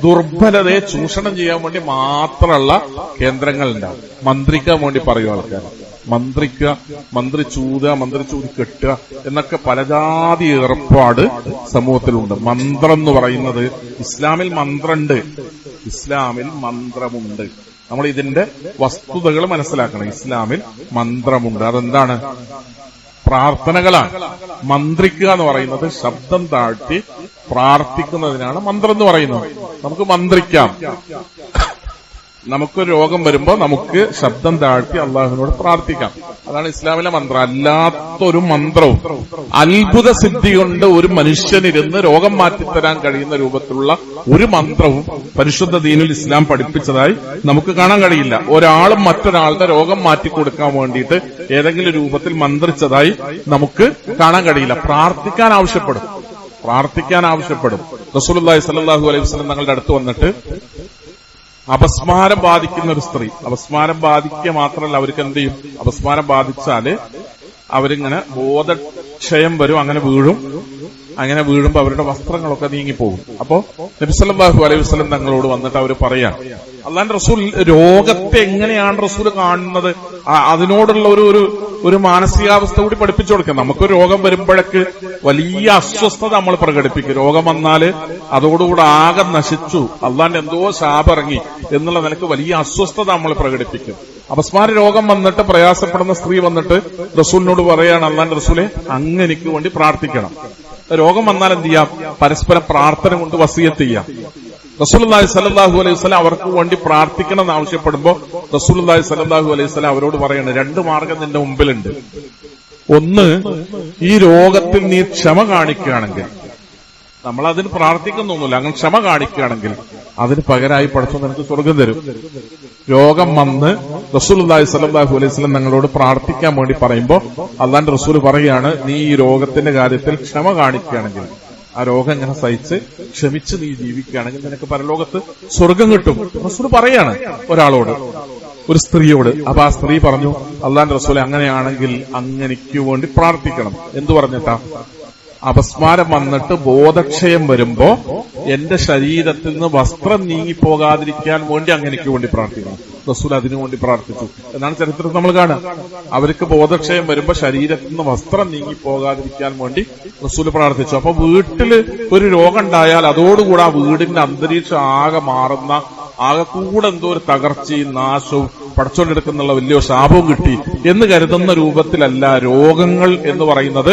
Speaker 1: ദുർബലതയെ ചൂഷണം ചെയ്യാൻ വേണ്ടി മാത്രമുള്ള കേന്ദ്രങ്ങൾ ഉണ്ടാവും. മന്ത്രിക്കാൻ വേണ്ടി പറയും ആൾക്കാർ. മന്ത്രിക്കുക, മന്ത്രി ചൂതി കെട്ടുക എന്നൊക്കെ പലജാതി ഏർപ്പാട് സമൂഹത്തിലുണ്ട്. മന്ത്രം എന്ന് പറയുന്നത് ഇസ്ലാമിൽ മന്ത്രമുണ്ട്, ഇസ്ലാമിൽ മന്ത്രമുണ്ട്. നമ്മൾ ഇതിന്റെ വസ്തുതകൾ മനസ്സിലാക്കണം. ഇസ്ലാമിൽ മന്ത്രമുണ്ട്. അതെന്താണ്? പ്രാർത്ഥനകളാണ്. മന്ത്രിക്കുക എന്ന് പറയുന്നത് ശബ്ദം താഴ്ത്തി പ്രാർത്ഥിക്കുന്നതിനാണ് മന്ത്രം എന്ന് പറയുന്നത്. നമുക്ക് മന്ത്രിക്കാം. നമുക്കൊരു രോഗം വരുമ്പോ നമുക്ക് ശബ്ദം താഴ്ത്തി അള്ളാഹുവിനോട് പ്രാർത്ഥിക്കാം. അതാണ് ഇസ്ലാമിലെ മന്ത്രം. അല്ലാത്തൊരു മന്ത്രവും അത്ഭുത സിദ്ധി കൊണ്ട് ഒരു മനുഷ്യനിരുന്ന് രോഗം മാറ്റിത്തരാൻ കഴിയുന്ന രൂപത്തിലുള്ള ഒരു മന്ത്രവും പരിശുദ്ധ ദീനുൽ ഇസ്ലാം പഠിപ്പിച്ചതായി നമുക്ക് കാണാൻ കഴിയില്ല. ഒരാളും മറ്റൊരാളുടെ രോഗം മാറ്റിക്കൊടുക്കാൻ വേണ്ടിയിട്ട് ഏതെങ്കിലും രൂപത്തിൽ മന്ത്രിച്ചതായി നമുക്ക് കാണാൻ കഴിയില്ല. പ്രാർത്ഥിക്കാൻ ആവശ്യപ്പെടും. റസൂലുള്ളാഹി സ്വല്ലല്ലാഹു അലൈഹി വസല്ലം തങ്ങളുടെ അടുത്ത് വന്നിട്ട് അപസ്മാരം ബാധിക്കുന്ന ഒരു സ്ത്രീ, അപസ്മാരം ബാധിക്കുക മാത്രമല്ല, അവർക്ക് എന്ത് ചെയ്യും? അപസ്മാരം ബാധിച്ചാല് അവരിങ്ങനെ ബോധക്ഷയം വരും, അങ്ങനെ വീഴുമ്പോ അവരുടെ വസ്ത്രങ്ങളൊക്കെ നീങ്ങിപ്പോകും. അപ്പോ നബി സല്ലല്ലാഹു അലൈഹി വസല്ലം തങ്ങളോട് വന്നിട്ട് അവർ പറയാം, അള്ളാന്റെ റസൂൽ രോഗത്തെ എങ്ങനെയാണ് റസൂൽ കാണുന്നത്, അതിനോടുള്ള ഒരു മാനസികാവസ്ഥ കൂടി പഠിപ്പിച്ചു കൊടുക്കാം. നമുക്കൊരു രോഗം വരുമ്പോഴേക്ക് വലിയ അസ്വസ്ഥത നമ്മൾ പ്രകടിപ്പിക്കും. രോഗം വന്നാല് അതോടുകൂടെ ആകെ നശിച്ചു, അള്ളാന്റെ എന്തോ ശാപിറങ്ങി എന്നുള്ള നിലക്ക് വലിയ അസ്വസ്ഥത നമ്മൾ പ്രകടിപ്പിക്കും. അപസ്മാര രോഗം വന്നിട്ട് പ്രയാസപ്പെടുന്ന സ്ത്രീ വന്നിട്ട് റസൂലിനോട് പറയാണ്, അള്ളാന്റെ റസൂലെ അങ്ങ് എനിക്ക് വേണ്ടി പ്രാർത്ഥിക്കണം. രോഗം വന്നാൽ എന്ത് ചെയ്യാം? പരസ്പരം പ്രാർത്ഥന കൊണ്ട് വസിയത്ത് ചെയ്യാം. റസൂലുള്ളാഹി സ്വല്ലല്ലാഹു അലൈഹി വസല്ലം അവർക്ക് വേണ്ടി പ്രാർത്ഥിക്കണം എന്ന് ആവശ്യപ്പെടുമ്പോൾ റസൂലുള്ളാഹി സ്വല്ലല്ലാഹു അലൈഹി വസല്ലം അവരോട് പറയാണ്, രണ്ട് മാർഗം നിന്റെ മുമ്പിലുണ്ട്. ഒന്ന്, ഈ രോഗത്തിൽ നീ ക്ഷമ കാണിക്കുകയാണെങ്കിൽ, നമ്മൾ അതിന് പ്രാർത്ഥിക്കുന്നൊന്നുമില്ല, അങ്ങനെ ക്ഷമ കാണിക്കുകയാണെങ്കിൽ അതിന് പകരമായി പടച്ചോൻ നിനക്ക് സ്വർഗം തരും. രോഗം വന്ന് റസൂലുള്ളാഹി സ്വല്ലല്ലാഹു അലൈഹി വസല്ലം ഞങ്ങളോട് പ്രാർത്ഥിക്കാൻ വേണ്ടി പറയുമ്പോൾ അള്ളാന്റെ റസൂൽ പറയുകയാണ്, നീ ഈ രോഗത്തിന്റെ കാര്യത്തിൽ ക്ഷമ കാണിക്കുകയാണെങ്കിൽ, ആ രോഗം ഇങ്ങനെ സഹിച്ച് ക്ഷമിച്ച് നീ ജീവിക്കുകയാണെങ്കിൽ നിനക്ക് പരലോകത്ത് സ്വർഗം കിട്ടും. റസൂൽ പറയാണ് ഒരാളോട്, ഒരു സ്ത്രീയോട്. അപ്പൊ ആ സ്ത്രീ പറഞ്ഞു, അള്ളാന്റെ റസൂലെ അങ്ങനെയാണെങ്കിൽ അങ്ങനെക്ക് വേണ്ടി പ്രാർത്ഥിക്കണം. എന്തു പറഞ്ഞിട്ടാ? അപസ്മാരം വന്നിട്ട് ബോധക്ഷയം വരുമ്പോ എന്റെ ശരീരത്തിൽ നിന്ന് വസ്ത്രം നീങ്ങിപ്പോകാതിരിക്കാൻ വേണ്ടി അങ്ങനെക്ക് വേണ്ടി പ്രാർത്ഥിക്കണം. റസൂൽ അതിനുവേണ്ടി പ്രാർത്ഥിച്ചു എന്നാണ് ചരിത്രത്തിൽ നമ്മൾ കാണുക. അവർക്ക് ബോധക്ഷയം വരുമ്പോ ശരീരത്തിൽ നിന്ന് വസ്ത്രം നീങ്ങിപ്പോകാതിരിക്കാൻ വേണ്ടി റസൂൽ പ്രാർത്ഥിച്ചു. അപ്പൊ വീട്ടില് ഒരു രോഗം ഉണ്ടായാൽ അതോടുകൂടെ ആ വീടിന്റെ അന്തരീക്ഷം ആകെ മാറുന്ന, ആകെ കൂടെ എന്തോ ഒരു തകർച്ചയും നാശവും പടച്ചോണ്ടെടുക്കുന്നുള്ള വലിയ ശാപവും കിട്ടി എന്ന് കരുതുന്ന രൂപത്തിലല്ല. രോഗങ്ങൾ എന്ന് പറയുന്നത്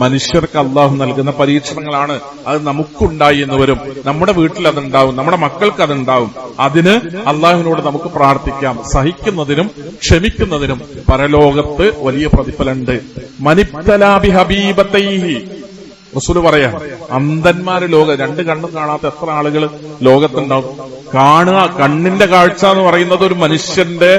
Speaker 1: മനുഷ്യർക്ക് അള്ളാഹു നൽകുന്ന പരീക്ഷണങ്ങളാണ്. അത് നമുക്കുണ്ടായി എന്ന് വരും, നമ്മുടെ വീട്ടിൽ അതുണ്ടാവും, നമ്മുടെ മക്കൾക്ക് അതുണ്ടാവും. അതിന് അള്ളാഹുവിനോട് നമുക്ക് പ്രാർത്ഥിക്കാം. സഹിക്കുന്നതിനും ക്ഷമിക്കുന്നതിനും പരലോകത്ത് വലിയ പ്രതിഫലമുണ്ട്. മനിബ്തലാ ബിഹബീബതൈഹി, റസൂല് പറയാം, അന്ധന്മാര് രണ്ട് കണ്ണും കാണാത്ത എത്ര ആളുകൾ ലോകത്തുണ്ടാവും. കാണുക, കണ്ണിന്റെ കാഴ്ച എന്ന് പറയുന്നത് ഒരു മനുഷ്യന്റെ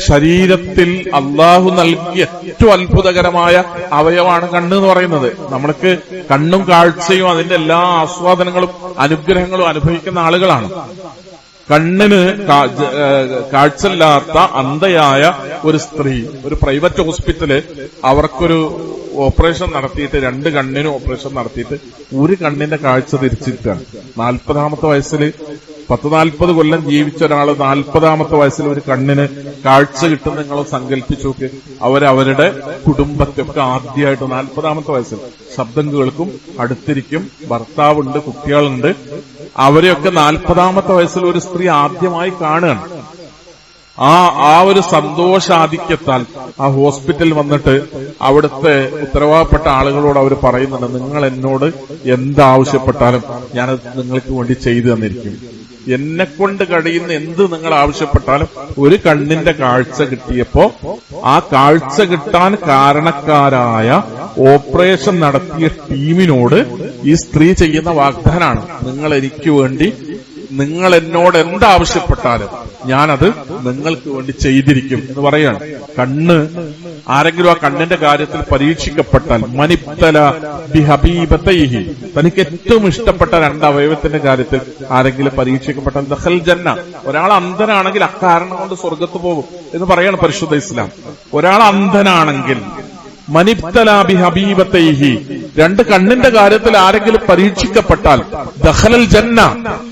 Speaker 1: ശരീരത്തിൽ അള്ളാഹു നൽകിയ ഏറ്റവും അത്ഭുതകരമായ അവയവമാണ് കണ്ണ് എന്ന് പറയുന്നത്. നമ്മൾക്ക് കണ്ണും കാഴ്ചയും അതിന്റെ എല്ലാ ആസ്വാദനങ്ങളും അനുഗ്രഹങ്ങളും അനുഭവിക്കുന്ന ആളുകളാണ്. കണ്ണിന് കാഴ്ചയില്ലാത്ത അന്ധയായ ഒരു സ്ത്രീ ഒരു പ്രൈവറ്റ് ഹോസ്പിറ്റല് അവർക്കൊരു ഓപ്പറേഷൻ നടത്തിയിട്ട്, രണ്ട് കണ്ണിനും ഓപ്പറേഷൻ നടത്തിയിട്ട് ഒരു കണ്ണിന്റെ കാഴ്ച തിരിച്ചിട്ടാണ്. 40-ാമത്തെ വയസ്സിൽ 40 കൊല്ലം ജീവിച്ച ഒരാള് 40-ാമത്തെ വയസ്സിൽ ഒരു കണ്ണിന് കാഴ്ച കിട്ടുന്ന നിങ്ങൾ സങ്കല്പിച്ചു നോക്ക്. അവരവരുടെ കുടുംബത്തൊക്കെ ആദ്യമായിട്ട് 40-ാമത്തെ വയസ്സിൽ ശബ്ദം കേൾക്കും, അടുത്തിരിക്കും, ഭർത്താവുണ്ട്, കുട്ടികളുണ്ട്, അവരെയൊക്കെ 40-ാമത്തെ വയസ്സിൽ ഒരു സ്ത്രീ ആദ്യമായി കാണുകയാണ്. ആ ഒരു സന്തോഷാധിക്യത്താൽ ആ ഹോസ്പിറ്റൽ വന്നിട്ട് അവിടുത്തെ ഉത്തരവാദപ്പെട്ട ആളുകളോട് അവർ പറയുന്നുണ്ട്, നിങ്ങൾ എന്നോട് എന്താവശ്യപ്പെട്ടാലും ഞാനത് നിങ്ങൾക്ക് വേണ്ടി ചെയ്തു തന്നിരിക്കും. എന്നെക്കൊണ്ട് കഴിയുന്ന എന്ത് നിങ്ങൾ ആവശ്യപ്പെട്ടാലും. ഒരു കണ്ണിന്റെ കാഴ്ച കിട്ടിയപ്പോ ആ കാഴ്ച കിട്ടാൻ കാരണക്കാരായ ഓപ്പറേഷൻ നടത്തിയ ടീമിനോട് ഈ സ്ത്രീ ചെയ്യുന്ന വാഗ്ദാനാണ്, നിങ്ങൾ എനിക്ക് വേണ്ടി, നിങ്ങൾ എന്നോട് എന്താവശ്യപ്പെട്ടാലും ഞാനത് നിങ്ങൾക്ക് വേണ്ടി ചെയ്തിരിക്കും എന്ന് പറയാണ്. കണ്ണ് ആരെങ്കിലും ആ കണ്ണിന്റെ കാര്യത്തിൽ പരീക്ഷിക്കപ്പെട്ടാൽ, മനിബ്തല ബിഹബീബതൈഹി, തനിക്ക് ഏറ്റവും ഇഷ്ടപ്പെട്ട രണ്ട് അവയവത്തിന്റെ കാര്യത്തിൽ ആരെങ്കിലും പരീക്ഷിക്കപ്പെട്ടാൽ ദഖൽ ജന്ന. ഒരാൾ അന്ധനാണെങ്കിൽ അക്കാരണം കൊണ്ട് സ്വർഗത്ത് പോകും എന്ന് പറയാണ് പരിശുദ്ധ ഇസ്ലാം. ഒരാൾ അന്ധനാണെങ്കിൽ മനിബ്തലാ ബിഹബീബതൈഹി, രണ്ട് കണ്ണിന്റെ കാര്യത്തിൽ ആരെങ്കിലും പരീക്ഷിക്കപ്പെട്ടാൽ ദഖലൽ ജന്ന,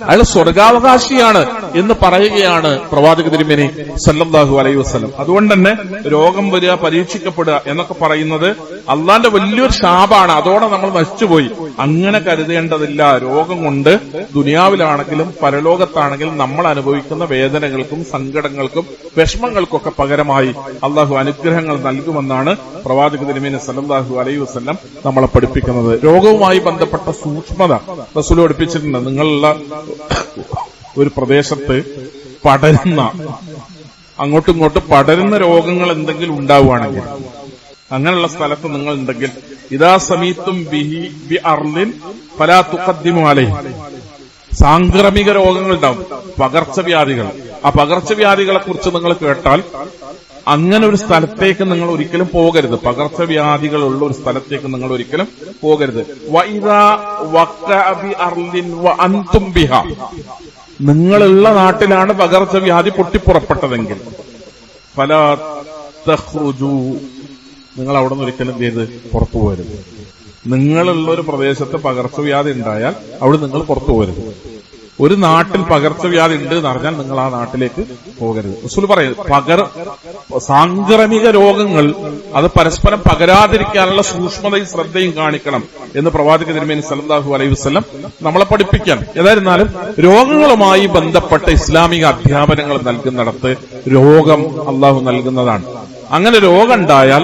Speaker 1: അയാൾ സ്വർഗാവകാശിയാണ് എന്ന് പറയുകയാണ് പ്രവാചക തിരുമേനി സല്ലല്ലാഹു അലൈഹി വസല്ലം. അതുകൊണ്ട് തന്നെ രോഗം വരിക, പരീക്ഷിക്കപ്പെടുക എന്നൊക്കെ പറയുന്നത് അള്ളാന്റെ വലിയൊരു ശാപാണ്. അതോടെ നമ്മൾ നശിച്ചുപോയി. അങ്ങനെ കരുതേണ്ടതില്ല. രോഗം കൊണ്ട് ദുനിയാവിലാണെങ്കിലും പരലോകത്താണെങ്കിലും നമ്മൾ അനുഭവിക്കുന്ന വേദനകൾക്കും സങ്കടങ്ങൾക്കും വിഷമങ്ങൾക്കൊക്കെ പകരമായി അള്ളാഹു അനുഗ്രഹങ്ങൾ നൽകുമെന്നാണ് പ്രവാചക തിരുമേനി സല്ലല്ലാഹു അലൈഹി വസല്ലം നമ്മളെ പഠിപ്പിക്കുന്നത്. രോഗവുമായി ബന്ധപ്പെട്ട സൂക്ഷ്മത റസൂൽ പഠിപ്പിച്ചിട്ടുണ്ട്. നിങ്ങളുള്ള ഒരു പ്രദേശത്ത് പടരുന്ന, അങ്ങോട്ടും ഇങ്ങോട്ടും പടരുന്ന രോഗങ്ങൾ എന്തെങ്കിലും ഉണ്ടാവുകയാണെങ്കിൽ, അങ്ങനെയുള്ള സ്ഥലത്ത് നിങ്ങൾ ഉണ്ടെങ്കിൽ, ഇദാ സമീത്തും ബിഹി ബി അർളിൻ ഫലാ തുഖദ്ദിമു അലൈഹി, സാംക്രമിക രോഗങ്ങൾ ഉണ്ടാവും, പകർച്ചവ്യാധികൾ. ആ പകർച്ചവ്യാധികളെ കുറിച്ച് നിങ്ങൾ കേട്ടാൽ അങ്ങനെ ഒരു സ്ഥലത്തേക്ക് നിങ്ങൾ ഒരിക്കലും പോകരുത്. പകർച്ചവ്യാധികളുള്ള ഒരു സ്ഥലത്തേക്ക് നിങ്ങൾ ഒരിക്കലും പോകരുത്. വഇദാ വഖഅ ബി അർളിൻ വഅൻതും ബിഹാ, നിങ്ങളുള്ള നാട്ടിലാണ് പകർച്ചവ്യാധി പൊട്ടിപ്പുറപ്പെട്ടതെങ്കിൽ ഫലാ തഖ്റുജു, നിങ്ങൾ അവിടെ നിന്ന് ഒരിക്കലും എന്ത് ചെയ്ത് പുറത്തു പോകരുത്. നിങ്ങളുള്ള ഒരു പ്രദേശത്ത് പകർച്ചവ്യാധി ഉണ്ടായാൽ അവിടെ നിങ്ങൾ പുറത്തു പോകരുത്. ഒരു നാട്ടിൽ പകർച്ചവ്യാധി ഉണ്ട് എന്ന് അറിഞ്ഞാൽ നിങ്ങൾ ആ നാട്ടിലേക്ക് പോകരുത്. റസൂൽ പറയുന്നത് സാംക്രമിക രോഗങ്ങൾ അത് പരസ്പരം പകരാതിരിക്കാനുള്ള സൂക്ഷ്മതയും ശ്രദ്ധയും കാണിക്കണം എന്ന് പ്രവാചക തിരുമേനി സല്ലല്ലാഹു അലൈഹി വസല്ലം നമ്മളെ പഠിപ്പിക്കാൻ. ഏതായിരുന്നാലും രോഗങ്ങളുമായി ബന്ധപ്പെട്ട ഇസ്ലാമിക അധ്യാപനങ്ങൾ നൽകുന്നിടത്ത് രോഗം അള്ളാഹു നൽകുന്നതാണ്. അങ്ങനെ രോഗം ഉണ്ടായാൽ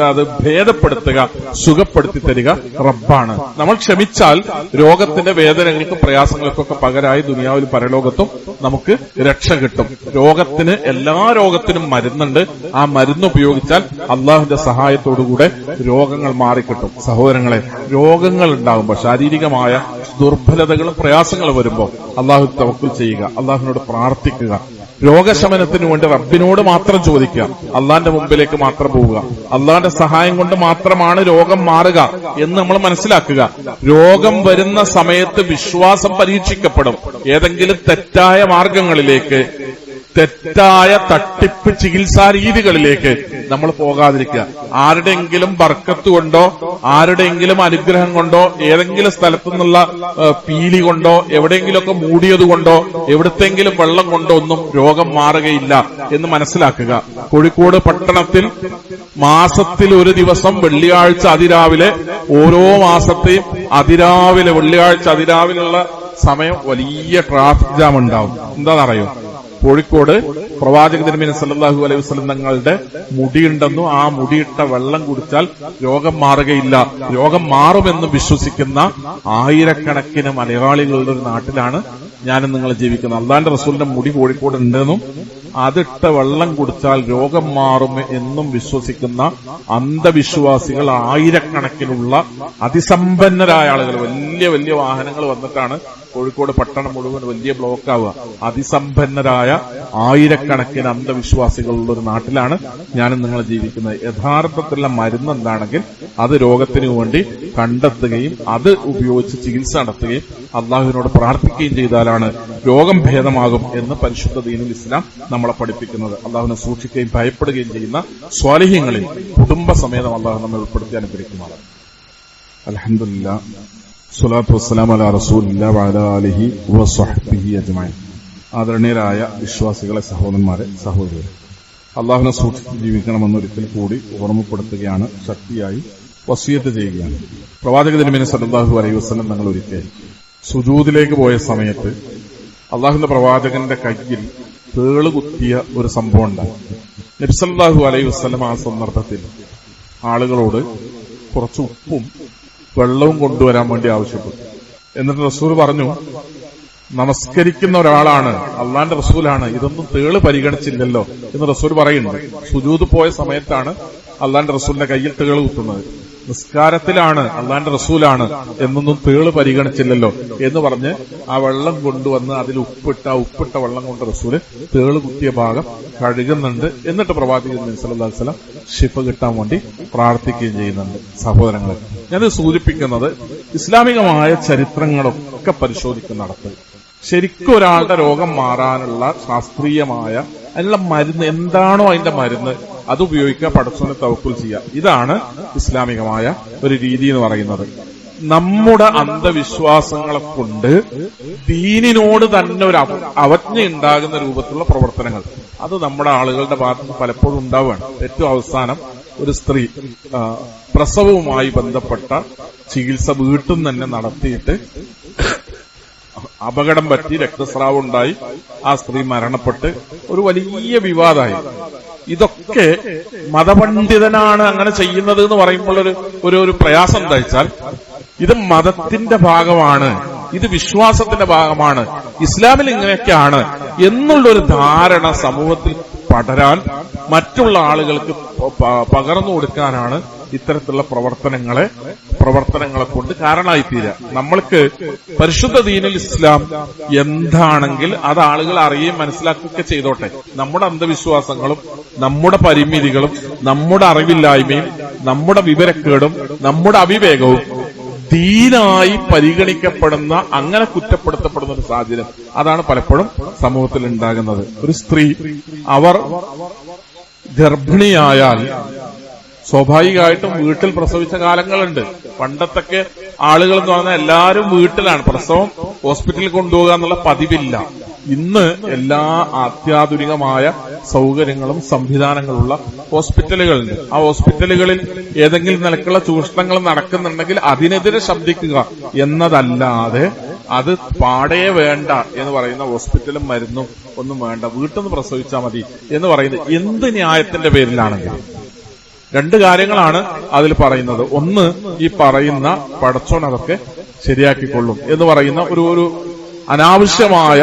Speaker 1: അത് ഭേദപ്പെടുത്തുക, സുഖപ്പെടുത്തി തരിക റബ്ബാണ്. നമ്മൾ ക്ഷമിച്ചാൽ രോഗത്തിന്റെ വേദനകൾക്കും പ്രയാസങ്ങൾക്കൊക്കെ പകരമായി ദുനിയാവിലും പരലോകത്തും നമുക്ക് രക്ഷ കിട്ടും. രോഗത്തിന്, എല്ലാ രോഗത്തിനും മരുന്നുണ്ട്. ആ മരുന്ന് ഉപയോഗിച്ചാൽ അള്ളാഹുവിന്റെ സഹായത്തോടുകൂടെ രോഗങ്ങൾ മാറിക്കിട്ടും. സഹോദരങ്ങളെ, രോഗങ്ങൾ ഉണ്ടാകുമ്പോൾ, ശാരീരികമായ ദുർബലതകളും പ്രയാസങ്ങളും വരുമ്പോൾ അള്ളാഹു തവക്കുൽ ചെയ്യുക, അള്ളാഹുവിനോട് പ്രാർത്ഥിക്കുക. രോഗശമനത്തിന് വേണ്ടി റബ്ബിനോട് മാത്രം ചോദിക്കുക, അള്ളാന്റെ മുമ്പിലേക്ക് മാത്രം പോവുക. അള്ളാന്റെ സഹായം കൊണ്ട് മാത്രമാണ് രോഗം മാറുക എന്ന് നമ്മൾ മനസ്സിലാക്കുക. രോഗം വരുന്ന സമയത്ത് വിശ്വാസം പരീക്ഷിക്കപ്പെടും. ഏതെങ്കിലും തെറ്റായ മാർഗങ്ങളിലേക്ക്, തെറ്റായ തട്ടിപ്പ് ചികിത്സാ രീതികളിലേക്ക് നമ്മൾ പോകാതിരിക്കുക. ആരുടെയെങ്കിലും ബർക്കത്ത് കൊണ്ടോ, ആരുടെയെങ്കിലും അനുഗ്രഹം കൊണ്ടോ, ഏതെങ്കിലും സ്ഥലത്തു നിന്നുള്ള പീലി കൊണ്ടോ, എവിടെയെങ്കിലുമൊക്കെ മൂടിയത് കൊണ്ടോ, എവിടത്തെങ്കിലും വെള്ളം കൊണ്ടോ ഒന്നും രോഗം മാറുകയില്ല എന്ന് മനസ്സിലാക്കുക. കോഴിക്കോട് പട്ടണത്തിൽ മാസത്തിൽ ഒരു ദിവസം വെള്ളിയാഴ്ച അതിരാവിലെ, ഓരോ മാസത്തെയും അതിരാവിലെ, വെള്ളിയാഴ്ച അതിരാവിലുള്ള സമയം വലിയ ട്രാഫിക് ജാം ഉണ്ടാവും. എന്താണെന്നറിയോ? കോഴിക്കോട് പ്രവാചക തിരുമേനി സല്ലല്ലാഹു അലൈഹി വസല്ലം തങ്ങളുടെ മുടിയുണ്ടെന്നും ആ മുടിയിട്ട വെള്ളം കുടിച്ചാൽ രോഗം മാറുകയില്ല, രോഗം മാറുമെന്ന് വിശ്വസിക്കുന്ന ആയിരക്കണക്കിന് മലയാളികളുടെ ഒരു നാട്ടിലാണ് ഞാനും നിങ്ങൾ ജീവിക്കുന്നത്. അള്ളാന്റെ റസൂലിന്റെ മുടി കോഴിക്കോട് ഉണ്ടെന്നും അതിട്ട വെള്ളം കുടിച്ചാൽ രോഗം മാറും എന്നും വിശ്വസിക്കുന്ന അന്ധവിശ്വാസികൾ ആയിരക്കണക്കിനുള്ള അതിസമ്പന്നരായ ആളുകൾ, വലിയ വലിയ വാഹനങ്ങൾ വന്നിട്ടാണ് കോഴിക്കോട് പട്ടണം മുഴുവൻ വലിയ ബ്ലോക്ക് ആവുക. അതിസമ്പന്നരായ ആയിരക്കണക്കിന് അന്ധവിശ്വാസികളുള്ള ഒരു നാട്ടിലാണ് ഞാനും നിങ്ങൾ ജീവിക്കുന്നത്. യഥാർത്ഥത്തിലുള്ള മരുന്ന് എന്താണെങ്കിൽ അത് രോഗത്തിനു വേണ്ടി കണ്ടെത്തുകയും അത് ഉപയോഗിച്ച് ചികിത്സ നടത്തുകയും അള്ളാഹുവിനോട് പ്രാർത്ഥിക്കുകയും ചെയ്താലാണ് രോഗം ഭേദമാകും എന്ന് പരിശുദ്ധ ദീനുൽ ഇസ്ലാം നമ്മളെ പഠിപ്പിക്കുന്നത്. അള്ളാഹുവിനെ സൂക്ഷിക്കുകയും ഭയപ്പെടുകയും ചെയ്യുന്ന സ്വാലിഹ്യങ്ങളിൽ കുടുംബസമേതം അള്ളാഹു നമ്മെ ഉൾപ്പെടുത്തി അനുഗ്രഹിക്കുന്നതാണ്. അൽഹംദുലില്ലാഹ്, സ്വലാത്തു വസ്സലാമു അലാ റസൂലില്ലാഹി വഅലാ ആലിഹി വസ്വഹ്ബിഹി അജ്മഈൻ. ആദരണീയരായ വിശ്വാസികളെ, സഹോദരന്മാരെ, സഹോദരികളെ, അള്ളാഹുവിനെ സൂക്ഷിച്ച് ജീവിക്കണമെന്ന് ഒരിക്കൽ കൂടി ഓർമ്മപ്പെടുത്തുകയാണ്, ശക്തിയായി വസിയത്ത് ചെയ്യുകയാണ്. പ്രവാചക തിരുമേനി സല്ലല്ലാഹു അലൈഹി വസല്ലം തങ്ങൾ ഒരിക്കൽ സുജൂദിലേക്ക് പോയ സമയത്ത് അള്ളാഹുവിന്റെ പ്രവാചകന്റെ കയ്യിൽ തേള് കുത്തിയ ഒരു സംഭവം ഉണ്ടായി. നബി സല്ലല്ലാഹു അലൈഹി വസല്ലം ആ സന്ദർഭത്തിൽ ആളുകളോട് കുറച്ച് ഉപ്പും വെള്ളവും കൊണ്ടുവരാൻ വേണ്ടി ആവശ്യപ്പെട്ടു. എന്നിട്ട് റസൂൽ പറഞ്ഞു, നമസ്കരിക്കുന്ന ഒരാളാണ്, അള്ളാന്റെ റസൂലാണ്, ഇതൊന്നും തേള് പരിഗണിച്ചില്ലല്ലോ എന്ന് റസൂൽ പറയുന്നുണ്ട്. സുജൂദ് പോയ സമയത്താണ് അള്ളാന്റെ റസൂലിന്റെ കയ്യിൽ തേള് കുത്തുന്നത്. നിസ്കാരത്തിലാണ്, അള്ളാന്റെ റസൂലാണ്, എന്നൊന്നും തേള് പരിഗണിച്ചില്ലല്ലോ എന്ന് പറഞ്ഞ് ആ വെള്ളം കൊണ്ടുവന്ന് അതിൽ ഉപ്പിട്ട വെള്ളം കൊണ്ട് റസൂല് തേള് കുത്തിയ ഭാഗം കഴുകുന്നുണ്ട്. എന്നിട്ട് പ്രവാചകൻ സല്ലല്ലാഹു അലൈഹി വസല്ലം ശിഫ കിട്ടാൻ വേണ്ടി പ്രാർത്ഥിക്കുകയും ചെയ്യുന്നുണ്ട്. സഹോദരങ്ങളെ, ഞാനിത് സൂചിപ്പിക്കുന്നത് ഇസ്ലാമികമായ ചരിത്രങ്ങളൊക്കെ പരിശോധിക്കുന്നിടത്ത് ശരിക്കും ഒരാളുടെ രോഗം മാറാനുള്ള ശാസ്ത്രീയമായ അതിനുള്ള മരുന്ന് എന്താണോ അതിന്റെ മരുന്ന് അത് ഉപയോഗിക്കുക, പടച്ചോനെ തവക്കുൽ ചെയ്യുക. ഇതാണ് ഇസ്ലാമികമായ ഒരു രീതി എന്ന് പറയുന്നത്. നമ്മുടെ അന്ധവിശ്വാസങ്ങളെ കൊണ്ട് ദീനിനോട് തന്നെ ഒരു അവജ്ഞ ഉണ്ടാകുന്ന രൂപത്തിലുള്ള പ്രവർത്തനങ്ങൾ അത് നമ്മുടെ ആളുകളുടെ ഭാഗത്ത് പലപ്പോഴും ഉണ്ടാവുകയാണ്. ഏറ്റവും അവസാനം ഒരു സ്ത്രീ പ്രസവവുമായി ബന്ധപ്പെട്ട ചികിത്സ വീട്ടിൽ നിന്ന് തന്നെ നടത്തിയിട്ട് അപകടം പറ്റി രക്തസ്രാവം ഉണ്ടായി, ആ സ്ത്രീ മരണപ്പെട്ട് ഒരു വലിയ വിവാദമായി. ഇതൊക്കെ മതപണ്ഡിതനാണ് അങ്ങനെ ചെയ്യുന്നത് എന്ന് പറയുമ്പോൾ ഒരു പ്രയാസം എന്താ വെച്ചാൽ, ഇത് മതത്തിന്റെ ഭാഗമാണ്, ഇത് വിശ്വാസത്തിന്റെ ഭാഗമാണ്, ഇസ്ലാമിൽ ഇങ്ങനെയൊക്കെയാണ് എന്നുള്ളൊരു ധാരണ സമൂഹത്തിൽ പടരാൻ മറ്റുള്ള ആളുകൾക്ക് പകർന്നു കൊടുക്കാനാണ് ഇത്തരത്തിലുള്ള പ്രവർത്തനങ്ങളെ കൊണ്ട് കാരണമായിത്തീരുക. നമ്മൾക്ക് പരിശുദ്ധ ദീനുൽ ഇസ്ലാം എന്താണെങ്കിൽ അത് ആളുകൾ അറിയുകയും മനസ്സിലാക്കുകയൊക്കെ ചെയ്തോട്ടെ. നമ്മുടെ അന്ധവിശ്വാസങ്ങളും നമ്മുടെ പരിമിതികളും നമ്മുടെ അറിവില്ലായ്മയും നമ്മുടെ വിവരക്കേടും നമ്മുടെ അവിവേകവും ദീനായി പരിഗണിക്കപ്പെടുന്ന, അങ്ങനെ കുറ്റപ്പെടുത്തപ്പെടുന്ന ഒരു സാഹചര്യം അതാണ് പലപ്പോഴും സമൂഹത്തിൽ ഉണ്ടാകുന്നത്. ഒരു സ്ത്രീ അവർ ഗർഭിണിയായാൽ സ്വാഭാവികമായിട്ടും വീട്ടിൽ പ്രസവിച്ച കാലങ്ങളുണ്ട്. പണ്ടത്തൊക്കെ ആളുകൾ എന്ന് പറഞ്ഞാൽ എല്ലാവരും വീട്ടിലാണ്. പ്രസവം ഹോസ്പിറ്റലിൽ കൊണ്ടുപോകുക എന്നുള്ള പതിവില്ല. ഇന്ന് എല്ലാ അത്യാധുനികമായ സൗകര്യങ്ങളും സംവിധാനങ്ങളുള്ള ഹോസ്പിറ്റലുകളുണ്ട്. ആ ഹോസ്പിറ്റലുകളിൽ ഏതെങ്കിലും നിലക്കുള്ള ചൂഷണങ്ങൾ നടക്കുന്നുണ്ടെങ്കിൽ അതിനെതിരെ ശബ്ദിക്കുക എന്നതല്ലാതെ അത് പാടേ വേണ്ട എന്ന് പറയുന്ന ഹോസ്പിറ്റലും മരുന്നും ഒന്നും വേണ്ട, വീട്ടിൽ നിന്ന് പ്രസവിച്ചാൽ മതി എന്ന് പറയുന്നത് എന്ത് ന്യായത്തിന്റെ പേരിലാണെങ്കിൽ? രണ്ട് കാര്യങ്ങളാണ് അതിൽ പറയുന്നത്. ഒന്ന്, ഈ പറയുന്ന പടച്ചോൻ അതൊക്കെ ശരിയാക്കിക്കൊള്ളും എന്ന് പറയുന്ന ഒരു അനാവശ്യമായ